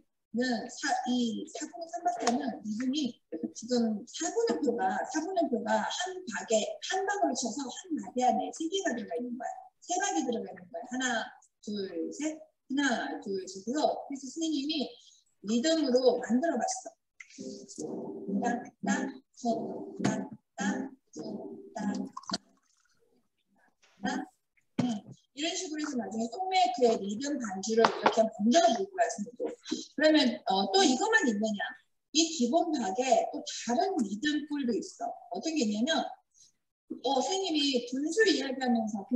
이 4분의 3박자는 리듬이 지금 4분음표가 한 방울을 쳐서 한 마디 안에 3개가 들어가 있는 거야. 3박이 들어가 있는 거야. 하나, 둘, 셋. 하나, 둘, 셋. 그래서 선생님이 리듬으로 만들어봤어. 땅땅, 땅땅, 땅땅. 이런 식으로 해서 나중에 송메이크의 리듬 반주를 이렇게 만들어 볼 거야, 선생님. 그러면 또 이것만 있느냐? 이 기본 박에 또 다른 리듬꿀도 있어. 어떤 게 있냐면, 선생님이 분수 이야기하면서,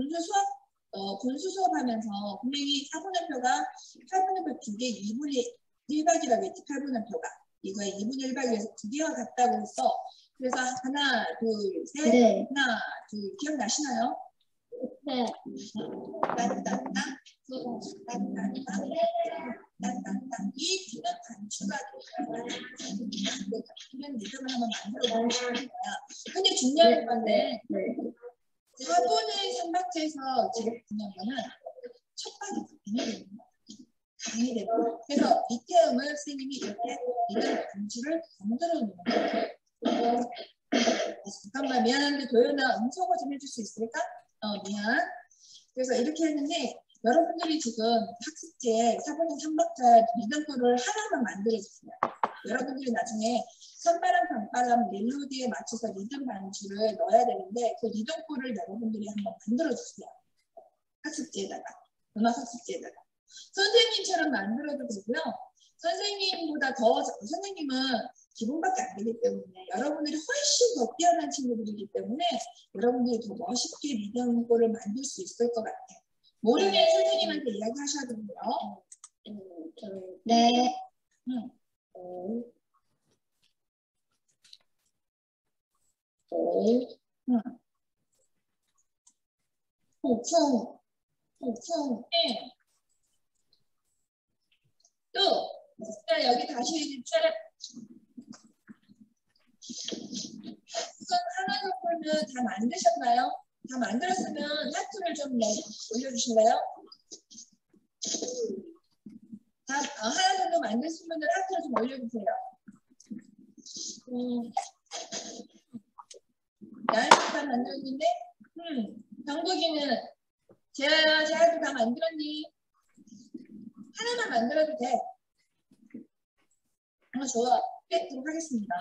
분수 수업하면서, 분명히 8분음표 2개 2분의 1박이라고 했지, 8분음표가. 이거에 2분의 1박이어서 2개가 같다고 했어. 그래서 하나, 둘, 셋, 네. 하나, 둘, 기억나시나요? 네. 딴딴딴, 딴딴딴, 딴딴딴. 이 기본 단추가 이런 리듬을 한번 만들어 보고 싶은 거야. 근데 중요한 건데 4분의 3박자에서 지금 중요한 거는 첫 박이 강이 되는 거야. 그래서 밑에 음을 선생님이 이렇게 리듬 단추를 만들어 놓는 거야. 잠깐만 미안한데 도연아 음소거 좀 해줄 수 있을까? 미안. 그래서 이렇게 했는데 여러분들이 지금 학습지에 4분의 3박자 리듬표를 하나만 만들어주세요. 여러분들이 나중에 선바람, 강바람, 멜로디에 맞춰서 리듬 반주를 넣어야 되는데 그 리듬표를 여러분들이 한번 만들어주세요. 학습지에다가, 음악 학습지에다가. 선생님처럼 만들어도 되고요. 선생님보다 더 선생님은 기본밖에 안 되기 때문에 여러분들이 훨씬 더 뛰어난 친구들이기 때문에 여러분들이 더 멋있게 리더거를 만들 수 있을 것 같아요. 모르면 선생님한테 이야기하셔야 되고요. 네. 응. 응. 네. 또, 자, 여기 다시 차례. 우선 하나 정도는 다 만드셨나요? 다 만들었으면 하트를 좀 올려주실래요? 하나 정도 만드신 분들 하트를 좀 올려주세요. 나는 다 만들었는데, 병국이는 제아도 다 만들었니? 하나만 만들어도 돼. 좋아. 빼도록 하겠습니다.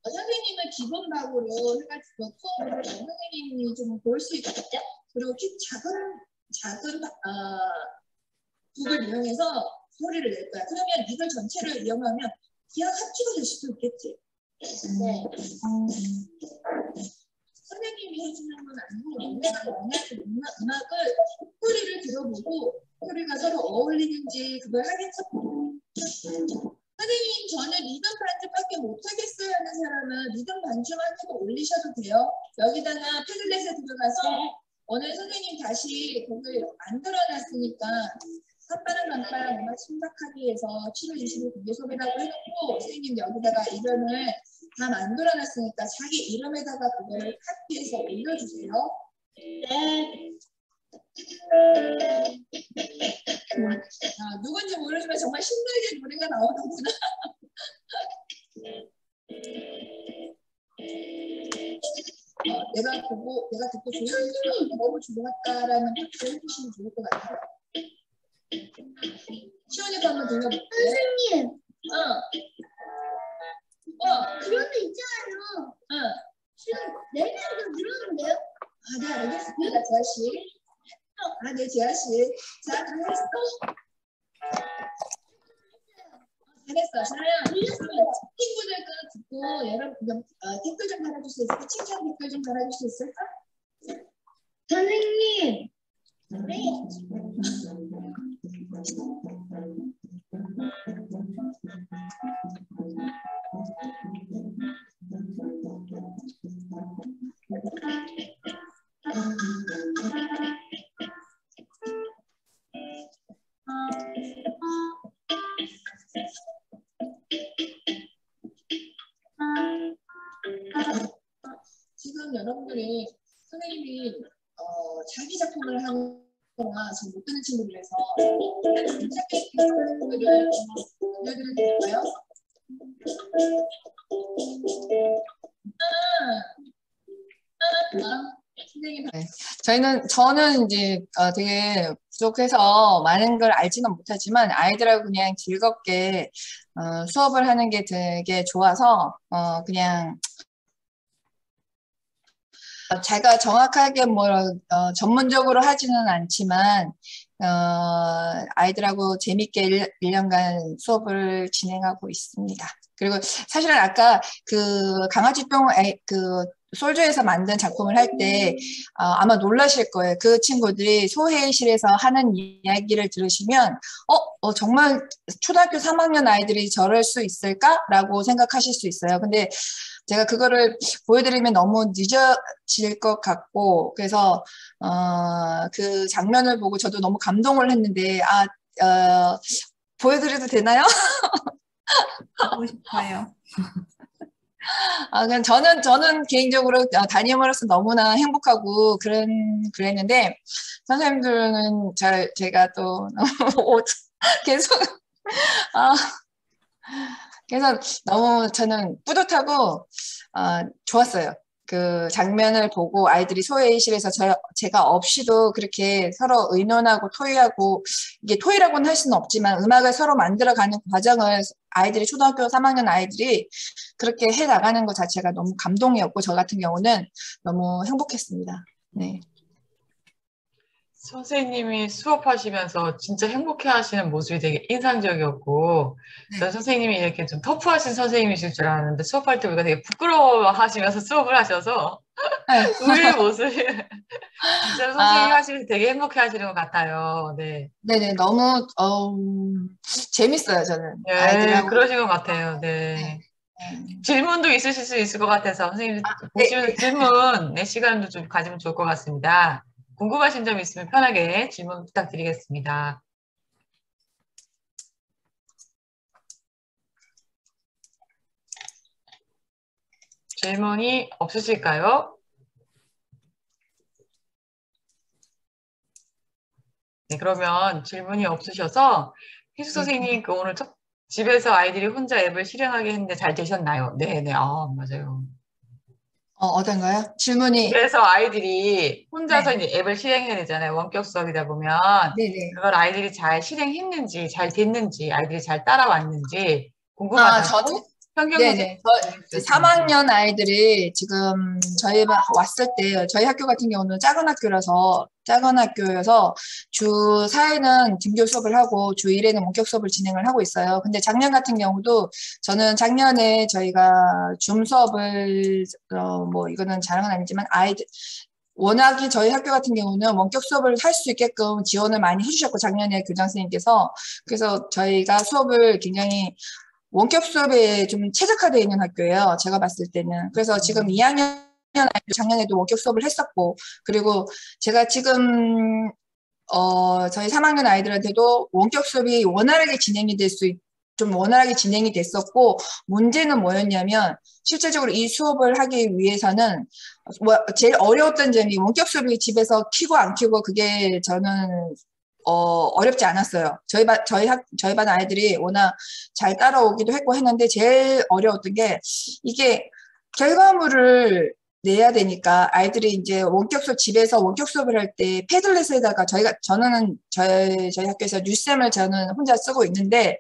선생님은 기본박으로 해가지고 수업을 선생님이 좀 볼 수 있거든요. 그리고 작은 북을 이용해서 소리를 낼 거야. 그러면 이걸 전체를 이용하면 기하 합주가 될 수도 있겠지. 네. 선생님이 해주는 건 아니고 내가 원하는 음악을 소리를 들어보고 소리가 서로 어울리는지 그걸 하겠죠. 선생님 저는 리듬 반주밖에 못하겠어요 하는 사람은 리듬 반주만 해도 올리셔도 돼요. 여기다가 패들렛에 들어가서 오늘 선생님 다시 곡을 만들어놨으니까 삿바람 만바람 음악 심각하기 위해서 7월 20일 공개 소개라고 해놓고 선생님 여기다가 이름을 다 만들어놨으니까 자기 이름에다가 그거를 카피해서 올려주세요. 네. 누군지 모르지만 정말 신나게 노래가 나오는구나. 내가 듣고 너무 좋았다라는 표현을 해주시면 좋을 것 같아요. 시원이도 한번 들려볼게요. 선생님. 그런 데 있잖아요. 지금 4명도 늘었는데요? 네, 알겠습니다, 재아씨. 네, 재아씨. 자, 잘했어. 잘했어. 친구들 거 듣고 여러분 댓글 좀 달아줄 수 있을까? 칭찬 댓글 좀 달아줄 수 있을까? 선생님. 네. 지금 여러분들이 선생님이 자기 작품을 하거나 지금 못 듣는 친구들에서 친구들을 알려드려도 될까요? 선생님. 저는 이제 되게 부족해서 많은 걸 알지는 못하지만 아이들하고 그냥 즐겁게 수업을 하는 게 되게 좋아서 그냥 제가 정확하게 전문적으로 하지는 않지만 아이들하고 재밌게 1년간 수업을 진행하고 있습니다. 그리고 사실은 아까 그 강아지똥 솔저에서 만든 작품을 할 때 아마 놀라실 거예요. 그 친구들이 소회의실에서 하는 이야기를 들으시면 정말 초등학교 3학년 아이들이 저럴 수 있을까라고 생각하실 수 있어요. 근데 제가 그거를 보여드리면 너무 늦어질 것 같고 그래서 그 장면을 보고 저도 너무 감동을 했는데 보여드려도 되나요? 하고 싶어요. 그냥 저는 개인적으로 담임으로서 너무나 행복하고 그랬는데 선생님들은 제가 또 계속 그래서 너무 저는 뿌듯하고 좋았어요. 그 장면을 보고 아이들이 소회의실에서 제가 없이도 그렇게 서로 의논하고 토의하고 이게 토의라고는 할 수는 없지만 음악을 서로 만들어가는 과정을 아이들이 초등학교 3학년 아이들이 그렇게 해 나가는 것 자체가 너무 감동이었고 저 같은 경우는 너무 행복했습니다. 네. 선생님이 수업하시면서 진짜 행복해 하시는 모습이 되게 인상적이었고, 전 선생님이 이렇게 좀 터프하신 선생님이실 줄 알았는데, 수업할 때 보니까 되게 부끄러워 하시면서 수업을 하셔서, 네. 의외의 모습이, 진짜 선생님 아, 하시면서 되게 행복해 하시는 것 같아요. 네. 네네. 너무 재밌어요. 저는 예, 아이들하고. 그러신 것 같아요. 네. 네. 네. 질문도 있으실 수 있을 것 같아서, 선생님 네. 보시면서 질문, 내 시간도 좀 가지면 좋을 것 같습니다. 궁금하신 점 있으면 편하게 질문 부탁드리겠습니다. 질문이 없으실까요? 네, 그러면 질문이 없으셔서 희수 네. 선생님 그 오늘 집에서 아이들이 혼자 앱을 실행하게 했는데 잘 되셨나요? 네, 네, 맞아요. 어떤가요? 질문이. 집에서 아이들이 혼자서 네. 이제 앱을 실행해야 되잖아요. 원격 수업이다 보면 네네. 그걸 아이들이 잘 실행했는지, 잘 됐는지, 아이들이 잘 따라왔는지 아, 궁금하다고 현경 선생님 네네. 저 말씀주셨습니다. 3학년 아이들이 지금 저희 왔을 때, 저희 학교 같은 경우는 작은 학교여서 주 4회는 등교 수업을 하고 주 1회는 원격 수업을 진행을 하고 있어요. 근데 작년 같은 경우도 저는 작년에 저희가 줌 수업을, 뭐 이거는 자랑은 아니지만 워낙에 저희 학교 같은 경우는 원격 수업을 할 수 있게끔 지원을 많이 해주셨고, 작년에 교장 선생님께서. 그래서 저희가 수업을 굉장히 원격 수업에 좀 최적화되어 있는 학교예요. 제가 봤을 때는. 그래서 지금 2학년 아이도 작년에도 원격 수업을 했었고, 그리고 제가 지금 저희 3학년 아이들한테도 원격 수업이 좀 원활하게 진행이 됐었고, 문제는 뭐였냐면, 실제적으로 이 수업을 하기 위해서는, 제일 어려웠던 점이 원격 수업이 집에서 켜고 안 켜고 그게 저는, 어렵지 않았어요. 저희 반 아이들이 워낙 잘 따라오기도 했고 했는데, 제일 어려웠던 게, 이게 결과물을 내야 되니까 아이들이 이제 집에서 원격 수업을 할 때 패들렛에다가 저희 학교에서 뉴쌤을 저는 혼자 쓰고 있는데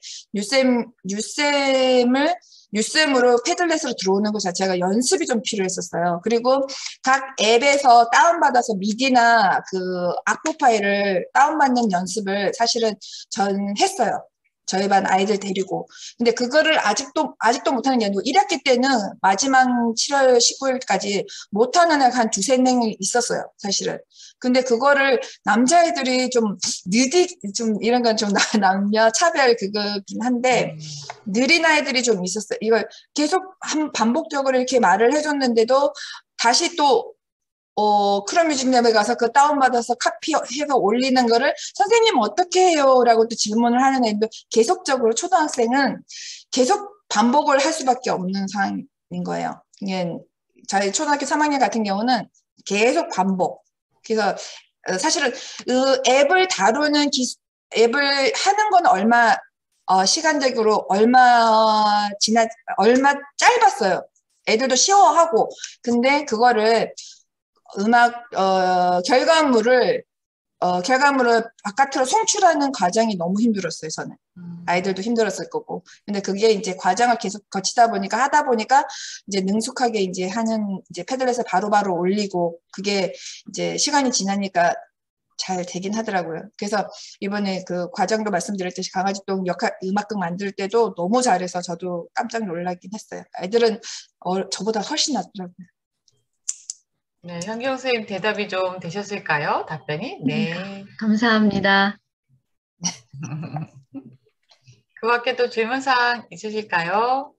뉴쌤으로 패들렛으로 들어오는 것 자체가 연습이 좀 필요했었어요. 그리고 각 앱에서 다운받아서 미디나 그 악보 파일을 다운받는 연습을 사실은 전 했어요. 저희 반 아이들 데리고. 근데 그거를 아직도 못하는 게 아니고 1학기 때는 마지막 7월 19일까지 못하는 애가 한 두세 명이 있었어요, 사실은. 근데 그거를 남자애들이 좀 이런 건 좀 남녀 차별 그거긴 한데, 느린 아이들이 좀 있었어요. 이걸 계속 반복적으로 이렇게 말을 해줬는데도 다시 또 크롬 뮤직랩에 가서 그 다운받아서 카피해서 올리는 거를 선생님 어떻게 해요? 라고 또 질문을 하는 애도 계속적으로 초등학생은 계속 반복을 할 수밖에 없는 상황인 거예요. 이게 저희 초등학교 3학년 같은 경우는 계속 반복. 그래서 사실은 그 앱을 하는 건 시간적으로 얼마 짧았어요. 애들도 쉬워하고. 근데 그거를 결과물을 바깥으로 송출하는 과정이 너무 힘들었어요, 저는. 아이들도 힘들었을 거고. 근데 그게 이제 과정을 계속 하다 보니까 이제 능숙하게 이제 이제 패들렛에 바로바로 올리고, 그게 이제 시간이 지나니까 잘 되긴 하더라고요. 그래서 이번에 그 과정도 말씀드렸듯이 강아지똥 음악극 만들 때도 너무 잘해서 저도 깜짝 놀라긴 했어요. 아이들은 저보다 훨씬 낫더라고요. 네, 현경 선생님 대답이 좀 되셨을까요? 답변이? 네. 감사합니다. 그 밖에 또 질문사항 있으실까요?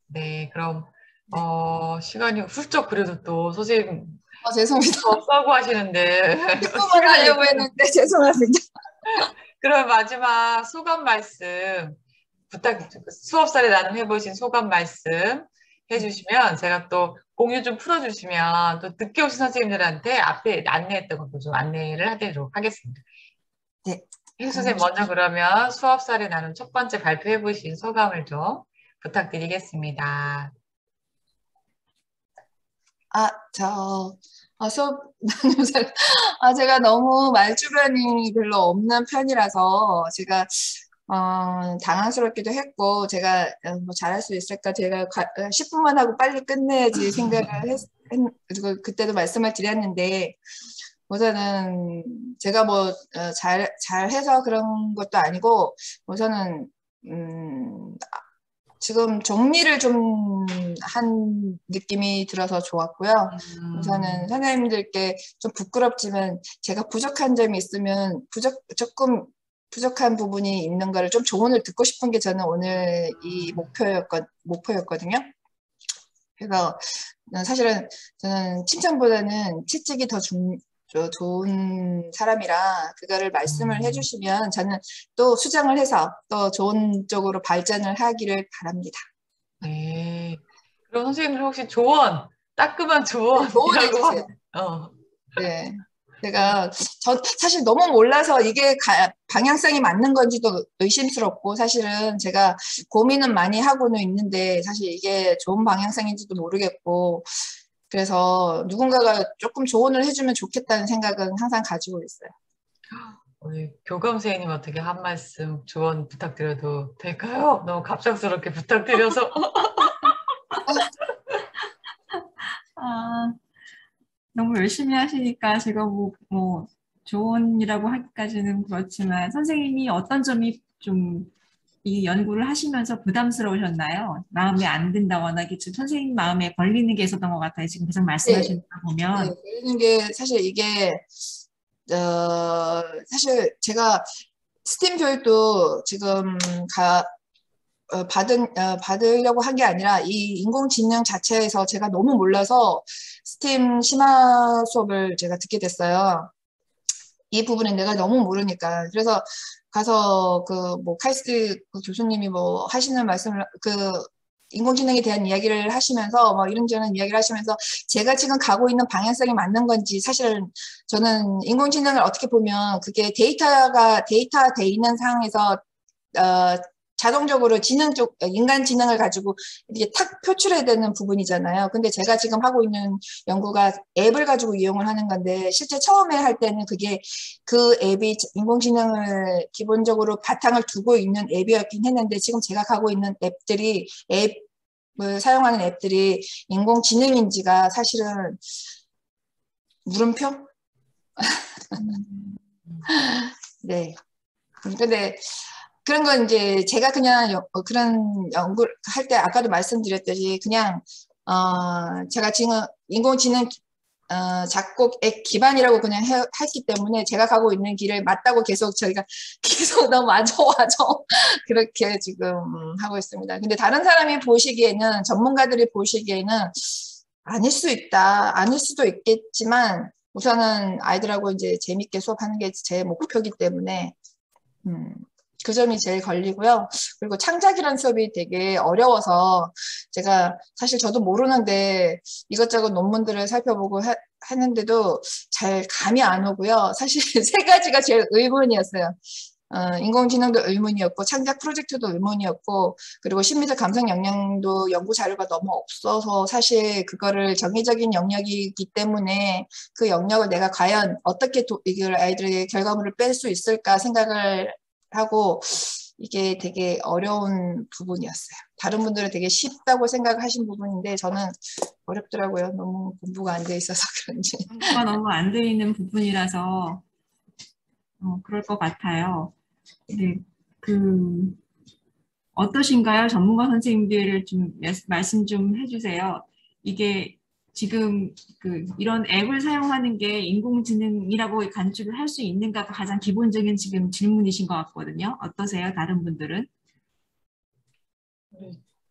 네, 그럼, 시간이 훌쩍 그래도 또 선생님 죄송합니다. 없다고 하시는데. 조금만 하려고 했는데 죄송합니다. 그럼 마지막 소감 말씀 수업사례 나눔해보신 소감 말씀 해주시면 제가 또 공유 좀 풀어주시면 또 늦게 오신 선생님들한테 앞에 안내했던 것도 좀 안내를 하도록 하겠습니다. 네. 희 선생님 먼저 그러면 수업사례 나눔 첫 번째 발표해보신 소감을 좀 부탁드리겠습니다. 수업 제가 너무 말 주변이 별로 없는 편이라서 제가 당황스럽기도 했고, 제가 뭐 잘할 수 있을까? 제가 10분만 하고 빨리 끝내야지 생각을 그리고 그때도 말씀을 드렸는데, 우선은 제가 뭐 잘해서 그런 것도 아니고, 우선은 지금 정리를 좀 한 느낌이 들어서 좋았고요. 우선은 선생님들께 좀 부끄럽지만 제가 부족한 점이 있으면 조금 부족한 부분이 있는 거를 좀 조언을 듣고 싶은 게 저는 오늘 이 목표였거든요. 그래서 사실은 저는 칭찬보다는 채찍이 더 좋은 사람이라 그거를 말씀을 해주시면 저는 또 수정을 해서 또 좋은 쪽으로 발전을 하기를 바랍니다. 네. 그럼 선생님들 혹시 조언, 따끔한 조언해 조언이라고 주세요. 네. 제가 사실 너무 몰라서 이게 방향성이 맞는 건지도 의심스럽고, 사실은 제가 고민은 많이 하고는 있는데 사실 이게 좋은 방향성인지도 모르겠고, 그래서 누군가가 조금 조언을 해주면 좋겠다는 생각은 항상 가지고 있어요. 우리 교감 선생님 어떻게 한 말씀 조언 부탁드려도 될까요? 너무 갑작스럽게 부탁드려서. 너무 열심히 하시니까 제가 뭐 조언이라고 하기까지는 그렇지만 선생님이 어떤 점이 좀 이 연구를 하시면서 부담스러우셨나요? 마음에 안 든다거나 이게 지금 선생님 마음에 걸리는 게 있었던 것 같아요. 지금 계속 말씀하시는 거 보면. 네, 걸리는 게 사실 이게 사실 제가 스팀 교육도 지금 받으려고 한 게 아니라 이 인공지능 자체에서 제가 너무 몰라서 스팀 심화 수업을 제가 듣게 됐어요. 이 부분은 내가 너무 모르니까. 그래서 가서 카이스트 교수님이 뭐 하시는 말씀을 인공지능에 대한 이야기를 하시면서 뭐 이런저런 이야기를 하시면서 제가 지금 가고 있는 방향성이 맞는 건지, 사실은 저는 인공지능을 어떻게 보면 그게 데이터가 돼 있는 상황에서 자동적으로 인간 지능을 가지고 이렇게 탁 표출해야 되는 부분이잖아요. 근데 제가 지금 하고 있는 연구가 앱을 가지고 이용을 하는 건데, 실제 처음에 할 때는 그 앱이 인공지능을 기본적으로 바탕을 두고 있는 앱이었긴 했는데, 지금 제가 가고 있는 앱을 사용하는 앱들이 인공지능인지가 사실은 물음표? 네. 근데 그런 건 이제 제가 그냥 그런 연구를 할 때 아까도 말씀드렸듯이 그냥 제가 지금 인공지능 작곡 앱 기반이라고 그냥 했기 때문에 제가 가고 있는 길을 맞다고 저희가 계속 너무 맞아 그렇게 지금 하고 있습니다. 근데 다른 사람이 보시기에는, 전문가들이 보시기에는 아닐 수도 있겠지만, 우선은 아이들하고 이제 재밌게 수업하는 게 제 목표이기 때문에 그 점이 제일 걸리고요. 그리고 창작이라는 수업이 되게 어려워서 제가 사실 저도 모르는데 이것저것 논문들을 살펴보고 했는데도 잘 감이 안 오고요. 사실 세 가지가 제일 의문이었어요. 인공지능도 의문이었고, 창작 프로젝트도 의문이었고, 그리고 심리적 감성 역량도 연구 자료가 너무 없어서 사실 그거를 정의적인 영역이기 때문에 그 영역을 내가 과연 어떻게 이걸 아이들에게 결과물을 뺄 수 있을까 생각을 하고, 이게 되게 어려운 부분이었어요. 다른 분들은 되게 쉽다고 생각하신 부분인데 저는 어렵더라고요. 너무 공부가 안 돼 있어서 그런지. 공부가 너무 안 돼 있는 부분이라서 그럴 것 같아요. 네, 어떠신가요? 전문가 선생님들을 좀 말씀 좀 해주세요. 이게 지금 이런 앱을 사용하는 게 인공지능이라고 간주를 할 수 있는가가 가장 기본적인 지금 질문이신 것 같거든요. 어떠세요? 다른 분들은?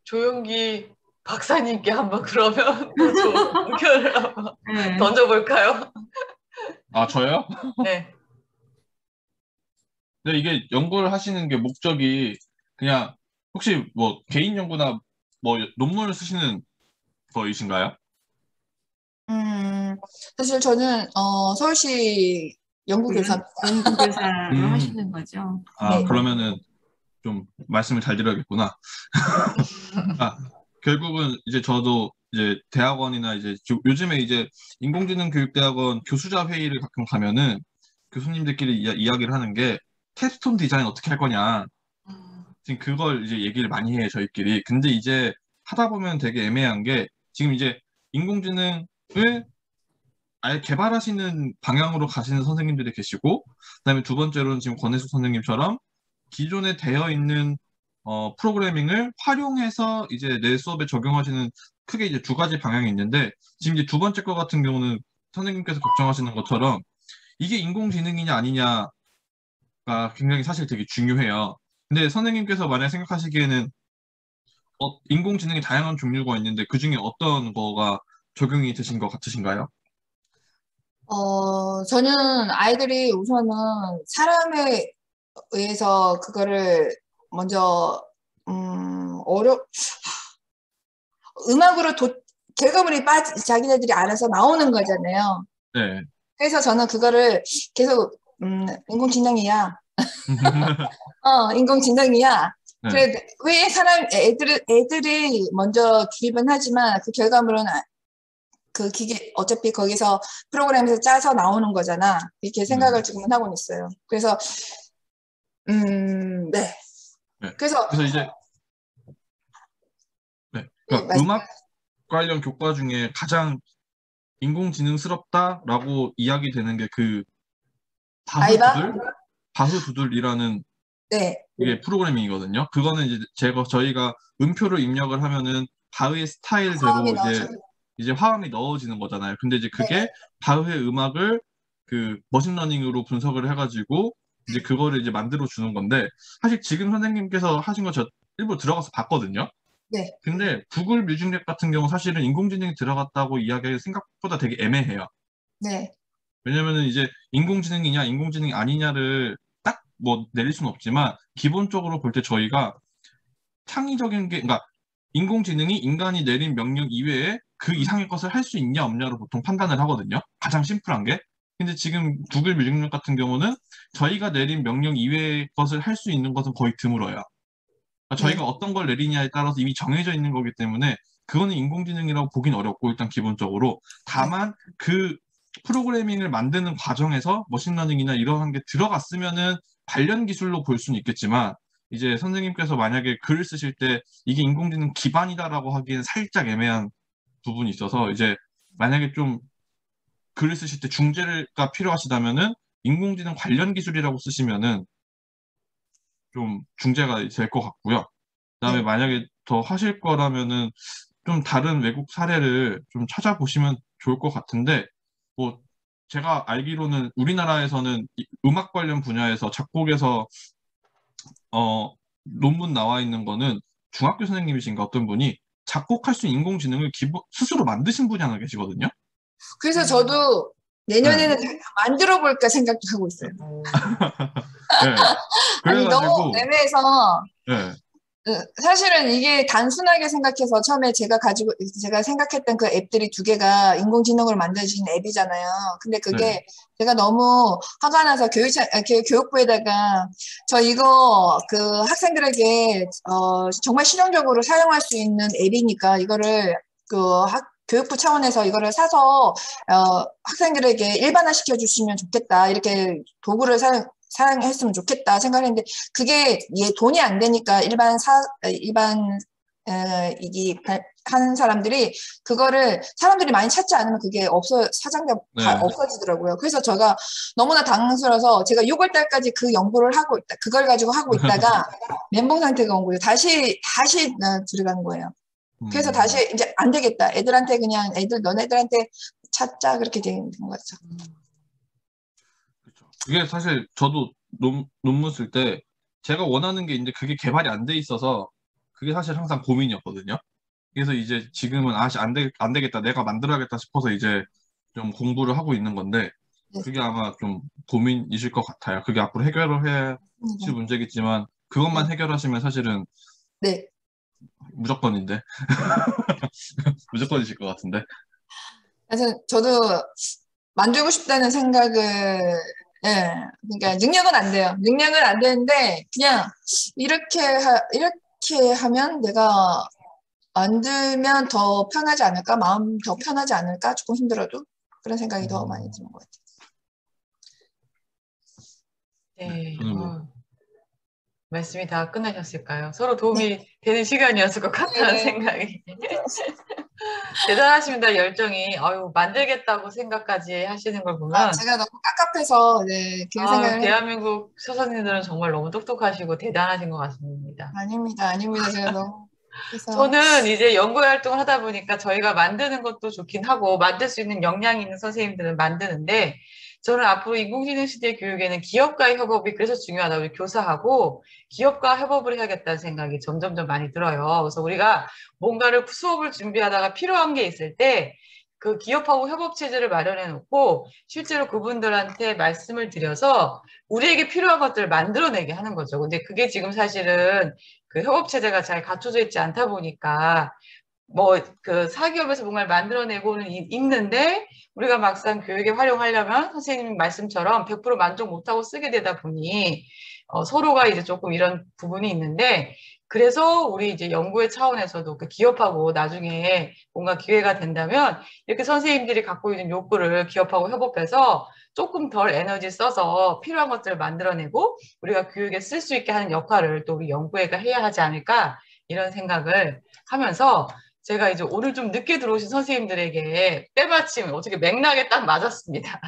조용기 박사님께 한번 그러면 또 좋은 의견을 한번 네. 던져볼까요? 아, 저요? 네. 근데 이게 연구를 하시는 게 목적이 그냥 혹시 뭐 개인 연구나 뭐 논문을 쓰시는 거이신가요? 사실 저는 서울시 연구교사입니다. 연구교사로 하시는 거죠. 아, 네. 그러면은 좀 말씀을 잘 드려야겠구나. 결국은 이제 저도 이제 대학원이나 이제 요즘에 이제 인공지능 교육대학원 교수자 회의를 가끔 가면은 교수님들끼리 이야기를 하는 게 캡스톤 디자인 어떻게 할 거냐. 지금 그걸 이제 얘기를 많이 해요, 저희끼리. 근데 이제 하다 보면 되게 애매한 게 지금 이제 인공지능을 아예 개발하시는 방향으로 가시는 선생님들이 계시고, 그다음에 두 번째로는 지금 권혜숙 선생님처럼 기존에 되어 있는 프로그래밍을 활용해서 이제 내 수업에 적용하시는 크게 이제 두 가지 방향이 있는데, 지금 이제 두 번째 거 같은 경우는 선생님께서 걱정하시는 것처럼 이게 인공지능이냐 아니냐가 굉장히 사실 되게 중요해요. 근데 선생님께서 만약 생각하시기에는 인공지능이 다양한 종류가 있는데 그 중에 어떤 거가 적용이 되신 것 같으신가요? 저는 아이들이 우선은 사람에 의해서 그거를 먼저, 음악으로 결과물이 자기네들이 알아서 나오는 거잖아요. 네. 그래서 저는 그거를 계속, 인공지능이야. 인공지능이야. 네. 그래, 왜 애들이 먼저 주입은 하지만 그 결과물은 그 기계, 어차피 거기서 프로그램에서 짜서 나오는 거잖아. 이렇게 생각을 지금은 하고 있어요. 그래서, 네. 네. 그래서 이제 네. 그러니까 음악 관련 교과 중에 가장 인공지능스럽다라고 이야기되는 게 그 바흐두들이라는 네. 이게 프로그래밍이거든요. 그거는 이제 저희가 음표를 입력을 하면은 바흐의 스타일대로 화음이 이제 화음이 넣어지는 거잖아요. 근데 이제 그게 네. 바흐의 음악을 그 머신러닝으로 분석을 해가지고 이제 그거를 이제 만들어 주는 건데, 사실 지금 선생님께서 하신 거 저 일부 들어가서 봤거든요. 네. 근데 구글 뮤직랩 같은 경우 사실은 인공지능이 들어갔다고 이야기하기 생각보다 되게 애매해요. 네. 왜냐면은 이제 인공지능이냐 인공지능이 아니냐를 딱 뭐 내릴 수는 없지만, 기본적으로 볼 때 저희가 창의적인 게, 그러니까 인공지능이 인간이 내린 명령 이외에 그 이상의 것을 할 수 있냐 없냐로 보통 판단을 하거든요. 가장 심플한 게. 근데 지금 구글 뮤직랩 같은 경우는 저희가 내린 명령 이외의 것을 할 수 있는 것은 거의 드물어요. 그러니까 저희가 어떤 걸 내리냐에 따라서 이미 정해져 있는 거기 때문에 그거는 인공지능이라고 보긴 어렵고, 일단 기본적으로. 다만 그 프로그래밍을 만드는 과정에서 머신러닝이나 이러한 게 들어갔으면은 관련 기술로 볼 수는 있겠지만, 이제 선생님께서 만약에 글을 쓰실 때 이게 인공지능 기반이다라고 하기엔 살짝 애매한 부분이 있어서, 이제 만약에 좀 글을 쓰실 때 중재가 필요하시다면은 인공지능 관련 기술이라고 쓰시면은 좀 중재가 될 것 같고요. 그다음에 네. 만약에 더 하실 거라면은 좀 다른 외국 사례를 좀 찾아보시면 좋을 것 같은데, 뭐 제가 알기로는 우리나라에서는 이 음악 관련 분야에서 작곡에서 논문 나와 있는 거는 중학교 선생님이신가 어떤 분이 작곡할 수 있는 인공지능을 스스로 만드신 분이 하나 계시거든요. 그래서 저도 내년에는 만들어 볼까 생각도 하고 있어요. 네. 아니, 너무 그래가지고 애매해서, 네. 사실은 이게 단순하게 생각해서 처음에 제가 생각했던 그 앱들이 두 개가 인공지능으로 만들어진 앱이잖아요. 근데 그게 제가 너무 화가 나서 교육부에다가 저 이거 그 학생들에게 정말 실용적으로 사용할 수 있는 앱이니까 이거를 교육부 차원에서 이거를 사서 학생들에게 일반화시켜 주시면 좋겠다. 이렇게 도구를 사용했으면 좋겠다 생각했는데, 그게 돈이 안 되니까 이기 하는 사람들이 그거를 사람들이 많이 찾지 않으면 그게 없어지더라고요. 그래서 제가 너무나 당황스러워서 제가 6월 달까지 그 연구를 그걸 가지고 하고 있다가 멘붕 상태가 온 거예요. 다시 들어간 거예요. 그래서 다시 이제 안 되겠다. 애들한테 그냥 너네들한테 찾자, 그렇게 된 거죠. 그렇죠. 이게 사실 저도 논문 쓸 때 제가 원하는 게 이제 그게 개발이 안 돼 있어서 그게 사실 항상 고민이었거든요. 그래서 이제 지금은 안 되겠다. 내가 만들어야겠다 싶어서 이제 좀 공부를 하고 있는 건데, 그게 아마 좀 고민이실 것 같아요. 그게 앞으로 해결을 해야 할 문제겠지만, 그것만 해결하시면 사실은 네. 무조건인데. 무조건이실 것 같은데. 그래서 저도 만들고 싶다는 생각을, 그러니까 능력은 안 돼요. 능력은 안 되는데 그냥 이렇게 하면 내가 만들면 더 편하지 않을까? 마음 더 편하지 않을까? 조금 힘들어도 그런 생각이 더 많이 드는 것 같아요. 네. 저는 뭐 말씀이 다 끝나셨을까요? 서로 도움이 되는 시간이었을 것 같다는 네. 생각이. 대단하십니다, 열정이. 아유, 만들겠다고 생각까지 하시는 걸 보면. 제가 너무 깝깝해서 네, 그 생각을 대한민국 서선생님들은 정말 너무 똑똑하시고 대단하신 것 같습니다. 아닙니다. 아닙니다. 제가 너무 그래서 저는 이제 연구 활동을 하다 보니까 저희가 만드는 것도 좋긴 하고 만들 수 있는 역량이 있는 선생님들은 만드는데 저는 앞으로 인공지능 시대 교육에는 기업과의 협업이 그래서 중요하다고 우리 교사하고 기업과 협업을 해야겠다는 생각이 점점점 많이 들어요. 그래서 우리가 뭔가를 수업을 준비하다가 필요한 게 있을 때 그 기업하고 협업 체제를 마련해 놓고 실제로 그분들한테 말씀을 드려서 우리에게 필요한 것들을 만들어내게 하는 거죠. 근데 그게 지금 사실은 그 협업 체제가 잘 갖춰져 있지 않다 보니까 뭐 그 사기업에서 뭔가를 만들어내고는 있는데 우리가 막상 교육에 활용하려면 선생님 말씀처럼 100% 만족 못하고 쓰게 되다 보니 서로가 이제 조금 이런 부분이 있는데 그래서 우리 이제 연구의 차원에서도 그 기업하고 나중에 뭔가 기회가 된다면 이렇게 선생님들이 갖고 있는 욕구를 기업하고 협업해서 조금 덜 에너지 써서 필요한 것들을 만들어내고 우리가 교육에 쓸 수 있게 하는 역할을 또 우리 연구회가 해야 하지 않을까 이런 생각을 하면서 제가 이제 오늘 좀 늦게 들어오신 선생님들에게 때마침 어떻게 맥락에 딱 맞았습니다.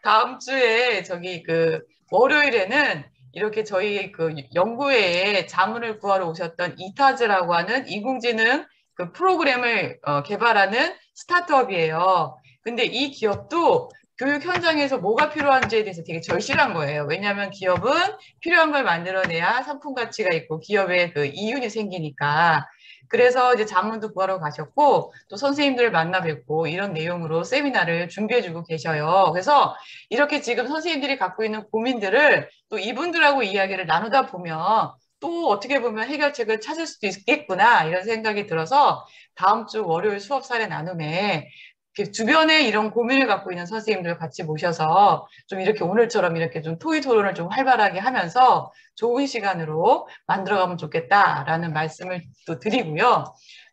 다음 주에 저기 그 월요일에는 이렇게 저희 그 연구회에 자문을 구하러 오셨던 이타즈라고 하는 인공지능 그 프로그램을 개발하는 스타트업이에요. 근데 이 기업도 교육 현장에서 뭐가 필요한지에 대해서 되게 절실한 거예요. 왜냐하면 기업은 필요한 걸 만들어내야 상품 가치가 있고 기업의 그 이윤이 생기니까. 그래서 이제 자문도 구하러 가셨고 또 선생님들을 만나 뵙고 이런 내용으로 세미나를 준비해주고 계셔요. 그래서 이렇게 지금 선생님들이 갖고 있는 고민들을 또 이분들하고 이야기를 나누다 보면 또 어떻게 보면 해결책을 찾을 수도 있겠구나 이런 생각이 들어서 다음 주 월요일 수업 사례 나눔에 주변에 이런 고민을 갖고 있는 선생님들 같이 모셔서 좀 이렇게 오늘처럼 이렇게 좀 토의 토론을 좀 활발하게 하면서 좋은 시간으로 만들어가면 좋겠다라는 말씀을 또 드리고요.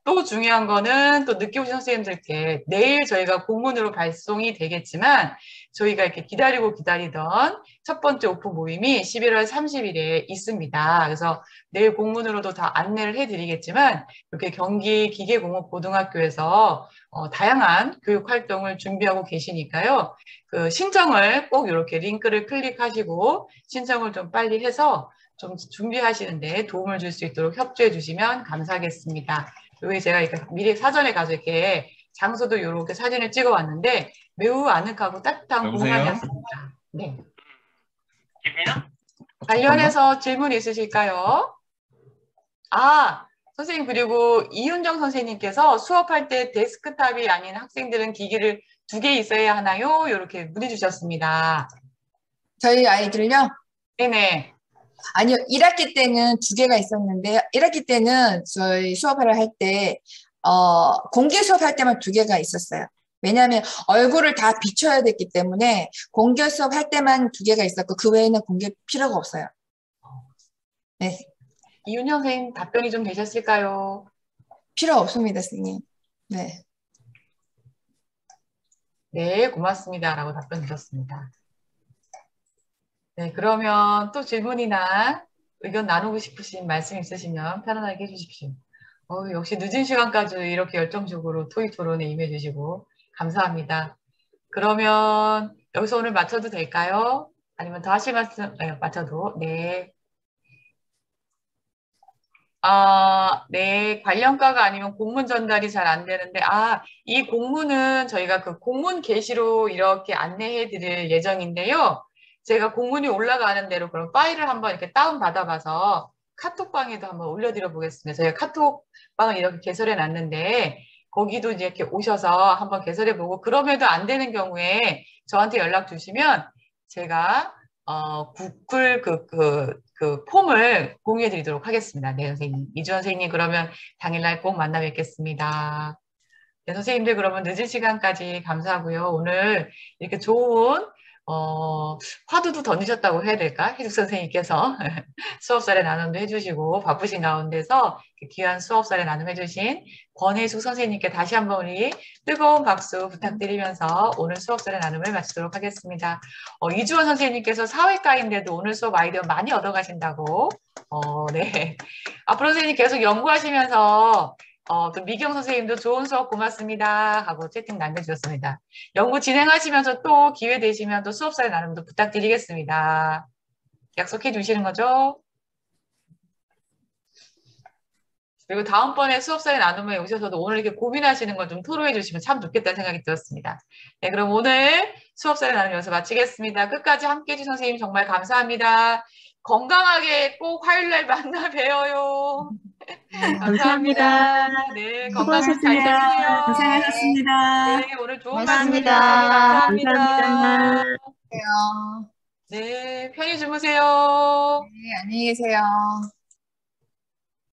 또 중요한 거는 또 늦게 오신 선생님들께 내일 저희가 공문으로 발송이 되겠지만 저희가 이렇게 기다리던 첫 번째 오픈 모임이 11월 30일에 있습니다. 그래서 내일 공문으로도 다 안내를 해드리겠지만 이렇게 경기 기계공업고등학교에서 다양한 교육 활동을 준비하고 계시니까요. 그 신청을 꼭 이렇게 링크를 클릭하시고 신청을 좀 빨리 해서 좀 준비하시는데 도움을 줄 수 있도록 협조해 주시면 감사하겠습니다. 여기 제가 이렇게 미리 사전에 가서 이렇게 장소도 이렇게 사진을 찍어 왔는데 매우 아늑하고 따뜻한 공간이었습니다. 네. 관련해서 질문 있으실까요? 선생님 그리고 이윤정 선생님께서 수업할 때 데스크탑이 아닌 학생들은 기기를 2개 있어야 하나요? 이렇게 문의 주셨습니다. 저희 아이들요? 네네. 아니요, 1학기 때는 2개가 있었는데 1학기 때는 저희 수업을 할 때 공개 수업할 때만 2개가 있었어요. 왜냐하면 얼굴을 다 비춰야 됐기 때문에 공개 수업할 때만 2개가 있었고 그 외에는 공개 필요가 없어요. 네. 이윤정 선생님 답변이 좀 되셨을까요? 필요 없습니다, 선생님. 네. 네, 고맙습니다. 라고 답변 주셨습니다. 네, 그러면 또 질문이나 의견 나누고 싶으신 말씀 있으시면 편안하게 해주십시오. 역시 늦은 시간까지 이렇게 열정적으로 토의 토론에 임해주시고 감사합니다. 그러면 여기서 오늘 마쳐도 될까요? 아니면 더 하실 말씀, 마쳐도, 네. 네, 관련과가 아니면 공문 전달이 잘 안 되는데, 이 공문은 저희가 그 공문 게시로 이렇게 안내해 드릴 예정인데요. 제가 공문이 올라가는 대로 그럼 파일을 한번 이렇게 다운받아봐서 카톡방에도 한번 올려드려 보겠습니다. 저희가 카톡방을 이렇게 개설해 놨는데, 거기도 이제 이렇게 오셔서 한번 개설해 보고, 그럼에도 안 되는 경우에 저한테 연락 주시면 제가, 구글 그 폼을 공유해 드리도록 하겠습니다. 네, 선생님. 이주 선생님, 그러면 당일날 꼭 만나 뵙겠습니다. 네, 선생님들, 그러면 늦은 시간까지 감사하고요. 오늘 이렇게 좋은 화두도 던지셨다고 해야 될까? 희숙 선생님께서 수업 사례 나눔도 해주시고 바쁘신 가운데서 귀한 수업 사례 나눔 해주신 권혜숙 선생님께 다시 한번 우리 뜨거운 박수 부탁드리면서 오늘 수업 사례 나눔을 마치도록 하겠습니다. 이주원 선생님께서 사회과인데도 오늘 수업 아이디어 많이 얻어가신다고. 네. 앞으로 선생님 계속 연구하시면서 또 미경 선생님도 좋은 수업 고맙습니다 하고 채팅 남겨주셨습니다. 연구 진행하시면서 또 기회 되시면 또 수업 사례 나눔도 부탁드리겠습니다. 약속해 주시는 거죠? 그리고 다음번에 수업 사례 나눔에 오셔서도 오늘 이렇게 고민하시는 걸 좀 토로해 주시면 참 좋겠다는 생각이 들었습니다. 네, 그럼 오늘 수업 사례 나눔 여기서 마치겠습니다. 끝까지 함께 해주신 선생님 정말 감사합니다. 건강하게 꼭 화요일날 만나 뵈어요. 감사합니다. 네, 건강 잘 지내세요. 고생하셨습니다. 네, 오늘 좋은 고맙습니다. 말씀해주셔서 감사합니다. 안녕하세요. 네, 편히 주무세요. 네, 안녕히 계세요.